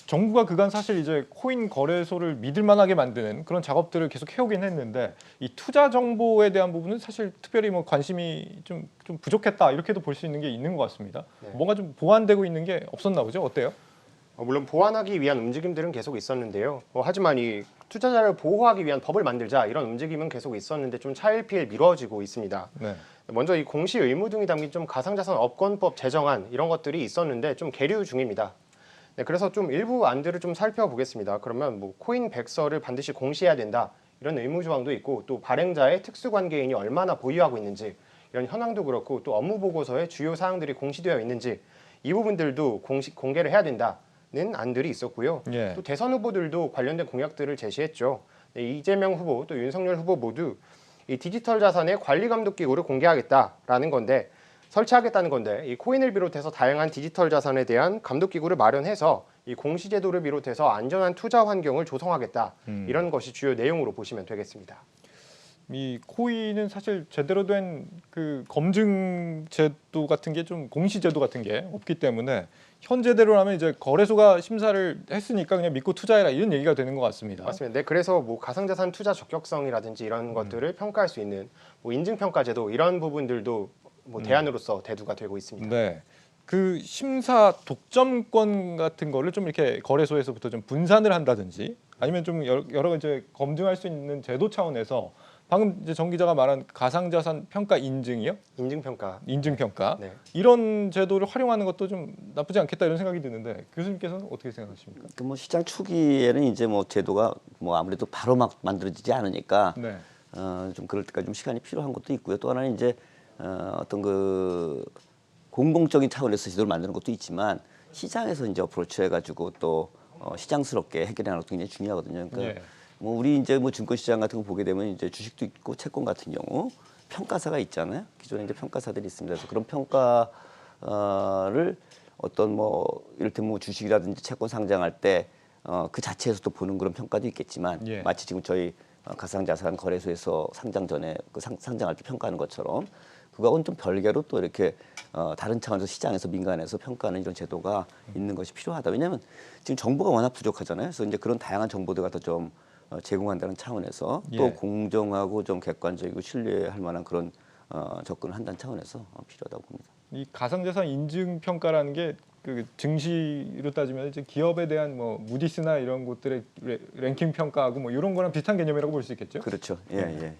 정부가 그간 사실 이제 코인 거래소를 믿을만하게 만드는 그런 작업들을 계속 해오긴 했는데 이 투자 정보에 대한 부분은 사실 특별히 뭐 관심이 좀 부족했다 이렇게도 볼 수 있는 게 있는 것 같습니다. 뭔가 좀 보완되고 있는 게 없었나 보죠? 어때요? 물론 보완하기 위한 움직임들은 계속 있었는데요. 하지만 이 투자자를 보호하기 위한 법을 만들자 이런 움직임은 계속 있었는데 좀 차일피일 미뤄지고 있습니다. 먼저 이 공시 의무 등이 담긴 좀 가상자산 업권법 제정안 이런 것들이 있었는데 좀 계류 중입니다. 그래서 좀 일부 안들을 좀 살펴보겠습니다. 그러면 뭐 코인 백서를 반드시 공시해야 된다 이런 의무 조항도 있고 또 발행자의 특수관계인이 얼마나 보유하고 있는지 이런 현황도 그렇고 또 업무 보고서에 주요 사항들이 공시되어 있는지 이 부분들도 공개를 해야 된다는 안들이 있었고요. 또 대선 후보들도 관련된 공약들을 제시했죠. 이재명 후보 또 윤석열 후보 모두 이 디지털 자산의 관리 감독 기구를 공개하겠다라는 건데 설치하겠다는 건데 이 코인을 비롯해서 다양한 디지털 자산에 대한 감독 기구를 마련해서 이 공시 제도를 비롯해서 안전한 투자 환경을 조성하겠다 이런 것이 주요 내용으로 보시면 되겠습니다. 이 코인은 사실 제대로 된 그 검증 제도 같은 게 좀 공시 제도 같은 게 없기 때문에 현재대로라면 이제 거래소가 심사를 했으니까 그냥 믿고 투자해라 이런 얘기가 되는 것 같습니다. 맞습니다. 그래서 뭐 가상자산 투자 적격성이라든지 이런 것들을 평가할 수 있는 뭐 인증평가 제도 이런 부분들도 뭐 대안으로서 대두가 되고 있습니다. 그 심사 독점권 같은 거를 좀 이렇게 거래소에서부터 좀 분산을 한다든지 아니면 좀 여러 이제 검증할 수 있는 제도 차원에서 방금 이제 정 기자가 말한 가상자산 평가 인증이요? 인증평가. 이런 제도를 활용하는 것도 좀 나쁘지 않겠다 이런 생각이 드는데 교수님께서는 어떻게 생각하십니까? 뭐 시장 초기에는 이제 뭐 제도가 뭐 아무래도 바로 막 만들어지지 않으니까 좀 그럴 때까지 좀 시간이 필요한 것도 있고요. 또 하나는 이제 어떤 그 공공적인 차원에서 제도를 만드는 것도 있지만 시장에서 이제 어프로치 해가지고 또 시장스럽게 해결하는 것도 굉장히 중요하거든요. 그러니까 뭐 우리 이제 뭐 증권시장 같은 거 보게 되면 이제 주식도 있고 채권 같은 경우 평가사가 있잖아요. 기존에 이제 평가사들이 있습니다. 그래서 그런 평가를 어떤 뭐 이를테면 뭐 주식이라든지 채권 상장할 때 그 자체에서 또 보는 그런 평가도 있겠지만 마치 지금 저희 가상자산 거래소에서 상장 전에 그 상장할 때 평가하는 것처럼 그거하고는 좀 별개로 또 이렇게 다른 차원에서 시장에서 민간에서 평가하는 이런 제도가 있는 것이 필요하다. 왜냐하면 지금 정보가 워낙 부족하잖아요. 그래서 이제 그런 다양한 정보들 갖다 좀 제공한다는 차원에서 또 공정하고 좀 객관적이고 신뢰할 만한 그런 접근을 한다는 차원에서 필요하다고 봅니다. 이 가상자산 인증 평가라는 게 그 증시로 따지면 이제 기업에 대한 뭐 무디스나 이런 곳들의 랭킹 평가하고 뭐 이런 거랑 비슷한 개념이라고 볼 수 있겠죠? 그렇죠. 예, 예.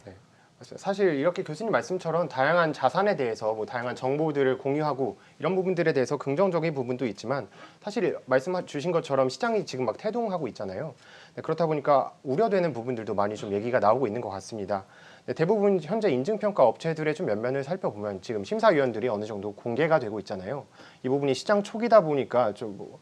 사실 이렇게 교수님 말씀처럼 다양한 자산에 대해서 뭐 다양한 정보들을 공유하고 이런 부분들에 대해서 긍정적인 부분도 있지만 사실 말씀 주신 것처럼 시장이 지금 막 태동하고 있잖아요. 그렇다 보니까 우려되는 부분들도 많이 좀 얘기가 나오고 있는 것 같습니다. 대부분 현재 인증평가 업체들의 좀 면면을 살펴보면 지금 심사위원들이 어느 정도 공개가 되고 있잖아요. 이 부분이 시장 초기다 보니까 좀 뭐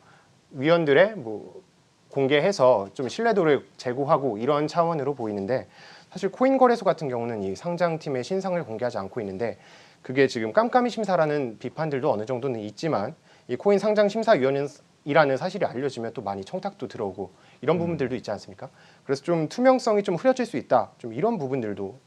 위원들의 뭐 공개해서 좀 신뢰도를 제고하고 이런 차원으로 보이는데 사실 코인 거래소 같은 경우는 이 상장팀의 신상을 공개하지 않고 있는데 그게 지금 깜깜이 심사라는 비판들도 어느 정도는 있지만 이 코인 상장 심사위원이라는 사실이 알려지면 또 많이 청탁도 들어오고 이런 부분들도 있지 않습니까? 그래서 좀 투명성이 좀 흐려질 수 있다. 좀 이런 부분들도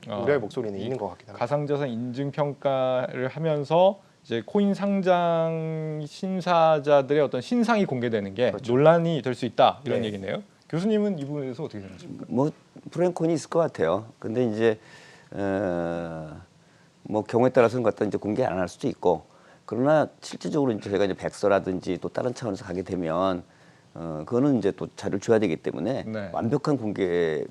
우려의 목소리는 있는 것 같긴 합니다. 가상자산 인증 평가를 하면서 이제 코인 상장 심사자들의 어떤 신상이 공개되는 게 논란이 될 수 있다 이런 얘기네요. 교수님은 이 부분에 대해서 어떻게 생각하십니까? 뭐 프로앤콘이 있을 것 같아요. 근데 이제 뭐 경우에 따라서는 갖다 이제 공개 안 할 수도 있고 그러나 실질적으로 이제 저희가 이제 백서라든지 또 다른 차원에서 가게 되면 그거는 이제 또 자료를 줘야 되기 때문에 완벽한 공개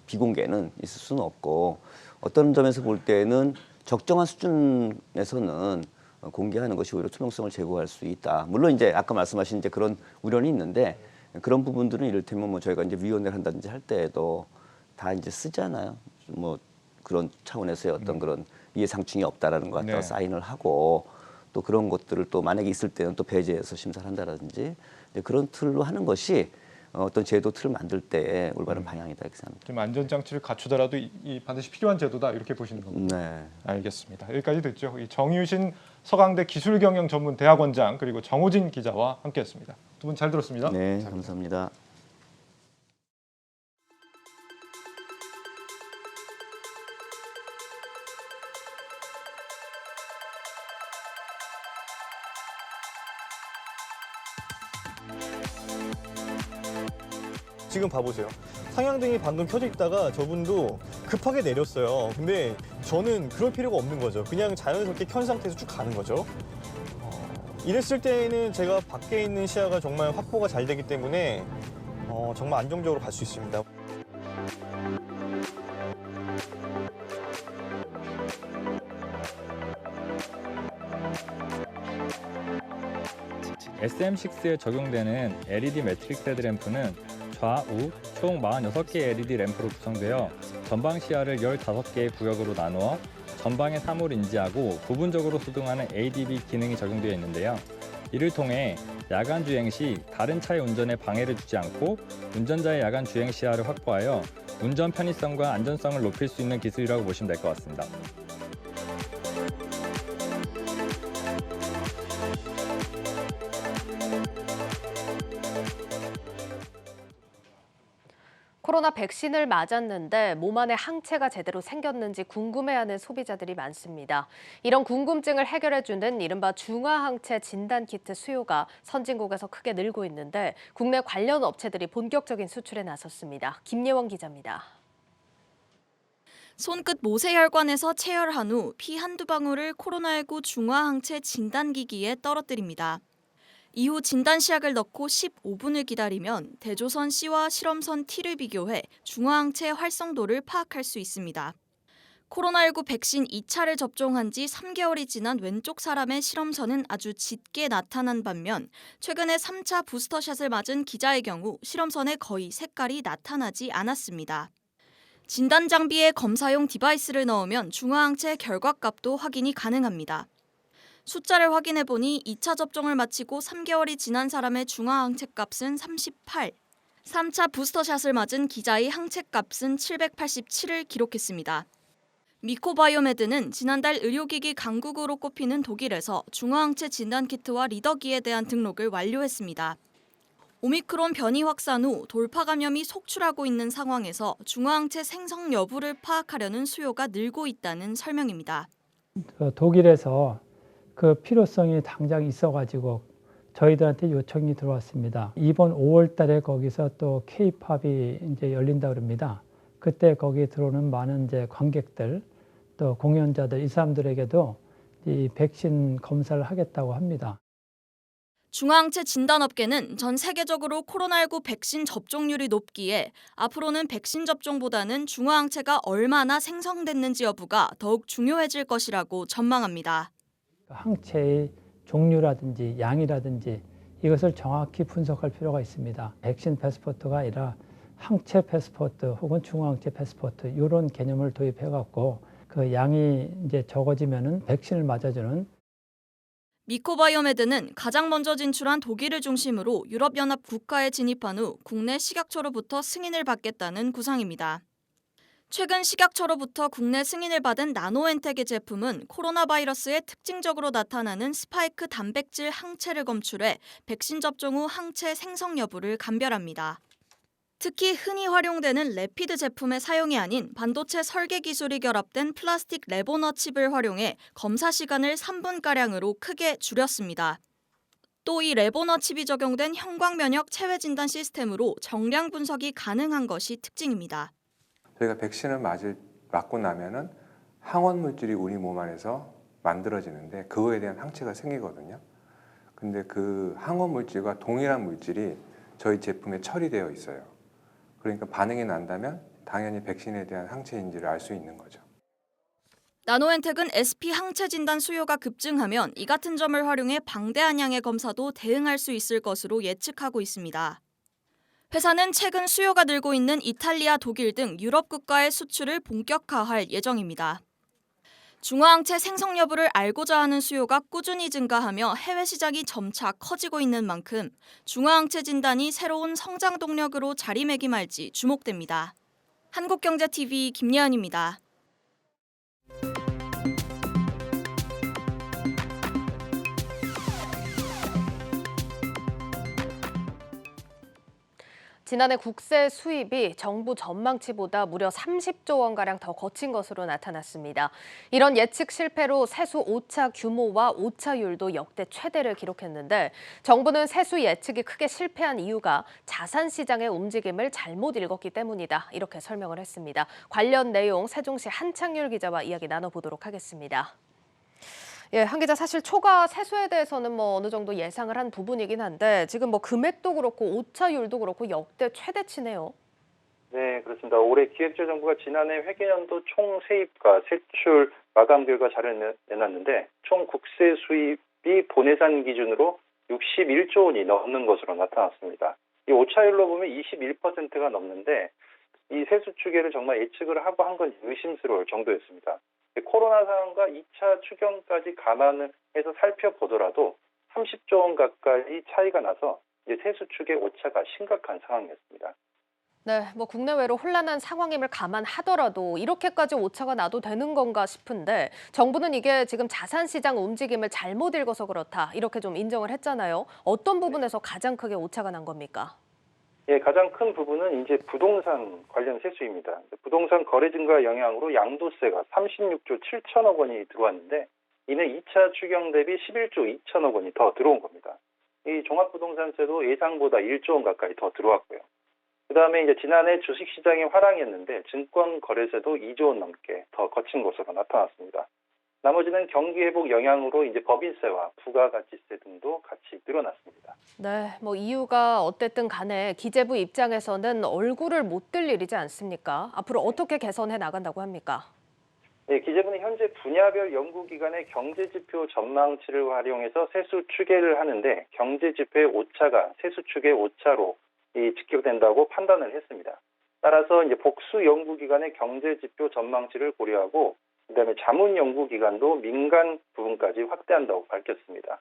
비공개는 있을 수는 없고 어떤 점에서 볼 때는 적정한 수준에서는 공개하는 것이 오히려 투명성을 제고할 수 있다. 물론 이제 아까 말씀하신 이제 그런 우려는 있는데 그런 부분들은 이를테면 뭐 저희가 이제 위원회를 한다든지 할 때에도 다 이제 쓰잖아요. 뭐 그런 차원에서의 어떤 그런 이해상충이 없다라는 것 갖다가 사인을 하고 또 그런 것들을 또 만약에 있을 때는 또 배제해서 심사를 한다든지 그런 틀로 하는 것이 어떤 제도 틀을 만들 때 올바른 방향이다 이렇게 생각합니다. 좀 안전장치를 갖추더라도 이 반드시 필요한 제도다 이렇게 보시는 겁니다. 네. 알겠습니다. 여기까지 듣죠. 이 정유신 서강대 기술경영전문대학원장 그리고 정호진 기자와 함께했습니다. 두 분 잘 들었습니다. 네, 감사합니다. 지금 봐보세요. 상향등이 방금 켜져 있다가 저분도 급하게 내렸어요. 근데 저는 그럴 필요가 없는 거죠. 그냥 자연스럽게 켠 상태에서 쭉 가는 거죠. 이랬을 때에는 제가 밖에 있는 시야가 정말 확보가 잘 되기 때문에 정말 안정적으로 갈 수 있습니다. SM6에 적용되는 LED 매트릭스 헤드램프는 좌우 총 46개의 LED 램프로 구성되어 전방 시야를 15개의 구역으로 나누어 전방의 사물을 인지하고 부분적으로 소등하는 ADB 기능이 적용되어 있는데요. 이를 통해 야간 주행 시 다른 차의 운전에 방해를 주지 않고 운전자의 야간 주행 시야를 확보하여 운전 편의성과 안전성을 높일 수 있는 기술이라고 보시면 될 것 같습니다. 코로나 백신을 맞았는데 몸 안에 항체가 제대로 생겼는지 궁금해하는 소비자들이 많습니다. 이런 궁금증을 해결해주는 이른바 중화항체 진단키트 수요가 선진국에서 크게 늘고 있는데 국내 관련 업체들이 본격적인 수출에 나섰습니다. 김예원 기자입니다. 손끝 모세혈관에서 체열한 후 피 한두 방울을 코로나19 중화항체 진단기기에 떨어뜨립니다. 이후 진단시약을 넣고 15분을 기다리면 대조선 C와 실험선 T를 비교해 중화항체 활성도를 파악할 수 있습니다. 코로나19 백신 2차를 접종한 지 3개월이 지난 왼쪽 사람의 실험선은 아주 짙게 나타난 반면 최근에 3차 부스터샷을 맞은 기자의 경우 실험선에 거의 색깔이 나타나지 않았습니다. 진단 장비에 검사용 디바이스를 넣으면 중화항체 결과값도 확인이 가능합니다. 숫자를 확인해보니 2차 접종을 마치고 3개월이 지난 사람의 중화항체 값은 38, 3차 부스터샷을 맞은 기자의 항체 값은 787을 기록했습니다. 미코바이오메드는 지난달 의료기기 강국으로 꼽히는 독일에서 중화항체 진단키트와 리더기에 대한 등록을 완료했습니다. 오미크론 변이 확산 후 돌파 감염이 속출하고 있는 상황에서 중화항체 생성 여부를 파악하려는 수요가 늘고 있다는 설명입니다. 독일에서 그 필요성이 당장 있어가지고 저희들한테 요청이 들어왔습니다. 이번 5월 달에 거기서 또 K-팝이 이제 열린다 그럽니다. 그때 거기에 들어오는 많은 이제 관객들, 또 공연자들, 이 사람들에게도 이 백신 검사를 하겠다고 합니다. 중화항체 진단업계는 전 세계적으로 코로나19 백신 접종률이 높기에 앞으로는 백신 접종보다는 중화항체가 얼마나 생성됐는지 여부가 더욱 중요해질 것이라고 전망합니다. 항체의 종류라든지 양이라든지 이것을 정확히 분석할 필요가 있습니다. 백신 패스포트가 아니라 항체 패스포트 혹은 중화항체 패스포트 이런 개념을 도입해갖고 그 양이 이제 적어지면은 백신을 맞아주는. 미코바이오메드는 가장 먼저 진출한 독일을 중심으로 유럽연합 국가에 진입한 후 국내 식약처로부터 승인을 받겠다는 구상입니다. 최근 식약처로부터 국내 승인을 받은 나노엔텍의 제품은 코로나 바이러스에 특징적으로 나타나는 스파이크 단백질 항체를 검출해 백신 접종 후 항체 생성 여부를 감별합니다. 특히 흔히 활용되는 레피드 제품의 사용이 아닌 반도체 설계 기술이 결합된 플라스틱 레보너 칩을 활용해 검사 시간을 3분가량으로 크게 줄였습니다. 또 이 레보너 칩이 적용된 형광 면역 체외 진단 시스템으로 정량 분석이 가능한 것이 특징입니다. 저희가 백신을 맞고 나면은 항원 물질이 우리 몸 안에서 만들어지는데 그거에 대한 항체가 생기거든요. 근데 그 항원 물질과 동일한 물질이 저희 제품에 처리되어 있어요. 그러니까 반응이 난다면 당연히 백신에 대한 항체인지를 알 수 있는 거죠. 나노엔텍은 SP 항체 진단 수요가 급증하면 이 같은 점을 활용해 방대한 양의 검사도 대응할 수 있을 것으로 예측하고 있습니다. 회사는 최근 수요가 늘고 있는 이탈리아, 독일 등 유럽 국가의 수출을 본격화할 예정입니다. 중화항체 생성 여부를 알고자 하는 수요가 꾸준히 증가하며 해외 시장이 점차 커지고 있는 만큼 중화항체 진단이 새로운 성장 동력으로 자리매김할지 주목됩니다. 한국경제TV 김예은입니다. 지난해 국세 수입이 정부 전망치보다 무려 30조 원가량 더 거친 것으로 나타났습니다. 이런 예측 실패로 세수 오차 규모와 오차율도 역대 최대를 기록했는데 정부는 세수 예측이 크게 실패한 이유가 자산 시장의 움직임을 잘못 읽었기 때문이다. 이렇게 설명을 했습니다. 관련 내용 세종시 한창률 기자와 이야기 나눠보도록 하겠습니다. 예, 한 기자, 사실 초과 세수에 대해서는 어느 정도 예상을 한 부분이긴 한데 지금 금액도 그렇고 오차율도 그렇고 역대 최대치네요. 네, 그렇습니다. 올해 기획재정부가 지난해 회계연도 총 세입과 세출 마감 결과 자료를 내놨는데 총 국세 수입이 본예산 기준으로 61조 원이 넘는 것으로 나타났습니다. 이 오차율로 보면 21%가 넘는데 이 세수 추계를 정말 예측을 하고 한 건 의심스러울 정도였습니다. 코로나 상황과 2차 추경까지 감안을 해서 살펴보더라도 30조 원 가까이 차이가 나서 이제 세수 축의 오차가 심각한 상황이었습니다. 네, 국내외로 혼란한 상황임을 감안하더라도 이렇게까지 오차가 나도 되는 건가 싶은데 정부는 이게 지금 자산시장 움직임을 잘못 읽어서 그렇다 이렇게 좀 인정을 했잖아요. 어떤 부분에서 가장 크게 오차가 난 겁니까? 예, 가장 큰 부분은 이제 부동산 관련 세수입니다. 부동산 거래 증가 영향으로 양도세가 36조 7천억 원이 들어왔는데 이는 2차 추경 대비 11조 2천억 원이 더 들어온 겁니다. 이 종합부동산세도 예상보다 1조 원 가까이 더 들어왔고요. 그다음에 이제 지난해 주식시장의 화랑이었는데 증권거래세도 2조 원 넘게 더 거친 것으로 나타났습니다. 나머지는 경기 회복 영향으로 이제 법인세와 부가가치세 등도 같이 늘어났습니다. 네, 이유가 어쨌든 간에 기재부 입장에서는 얼굴을 못 들 일이지 않습니까? 앞으로 어떻게 개선해 나간다고 합니까? 네, 기재부는 현재 분야별 연구기관의 경제지표 전망치를 활용해서 세수 추계를 하는데 경제지표의 오차가 세수 추계의 오차로 직격된다고 판단을 했습니다. 따라서 이제 복수 연구기관의 경제지표 전망치를 고려하고 그다음에 자문연구기관도 민간 부분까지 확대한다고 밝혔습니다.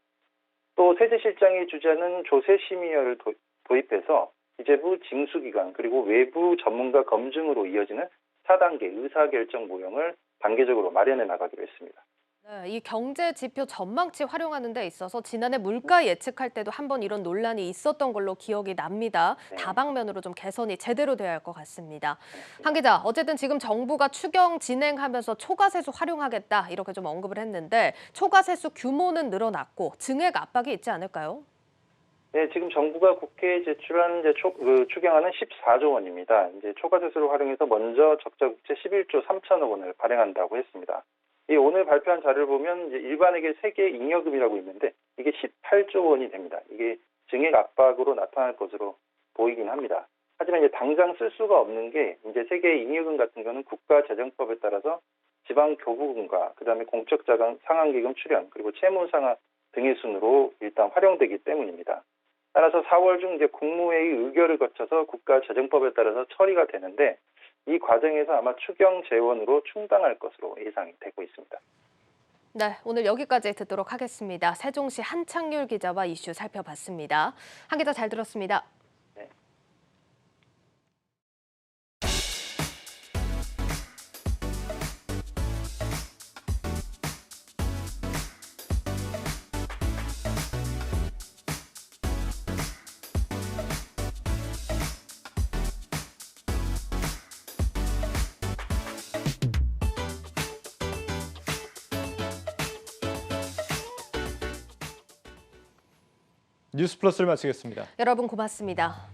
또 세제실장이 주재하는 조세심의위를 도입해서 기재부 징수기관 그리고 외부 전문가 검증으로 이어지는 4단계 의사결정 모형을 단계적으로 마련해 나가기로 했습니다. 네, 이 경제지표 전망치 활용하는 데 있어서 지난해 물가 예측할 때도 한번 이런 논란이 있었던 걸로 기억이 납니다. 네. 다방면으로 좀 개선이 제대로 돼야 할 것 같습니다. 한 기자, 어쨌든 지금 정부가 추경 진행하면서 초과세수 활용하겠다 이렇게 좀 언급을 했는데 초과세수 규모는 늘어났고 증액 압박이 있지 않을까요? 네, 지금 정부가 국회에 제출한 추경안은 14조 원입니다. 이제 초과세수를 활용해서 먼저 적자국채 11조 3천억 원을 발행한다고 했습니다. 이 오늘 발표한 자료를 보면 이제 일반에게 세계 잉여금이라고 있는데 이게 18조 원이 됩니다. 이게 증액 압박으로 나타날 것으로 보이긴 합니다. 하지만 이제 당장 쓸 수가 없는 게 이제 세계 잉여금 같은 경우는 국가재정법에 따라서 지방 교부금과 그다음에 공적 자금 상환기금 출연 그리고 채무 상환 등의 순으로 일단 활용되기 때문입니다. 따라서 4월 중 이제 국무회의 의결을 거쳐서 국가재정법에 따라서 처리가 되는데 이 과정에서 아마 추경 재원으로 충당할 것으로 예상이 되고 있습니다. 네, 오늘 여기까지 듣도록 하겠습니다. 세종시 한창률 기자와 이슈 살펴봤습니다. 한 기자 잘 들었습니다. 뉴스 플러스를 마치겠습니다. 여러분 고맙습니다.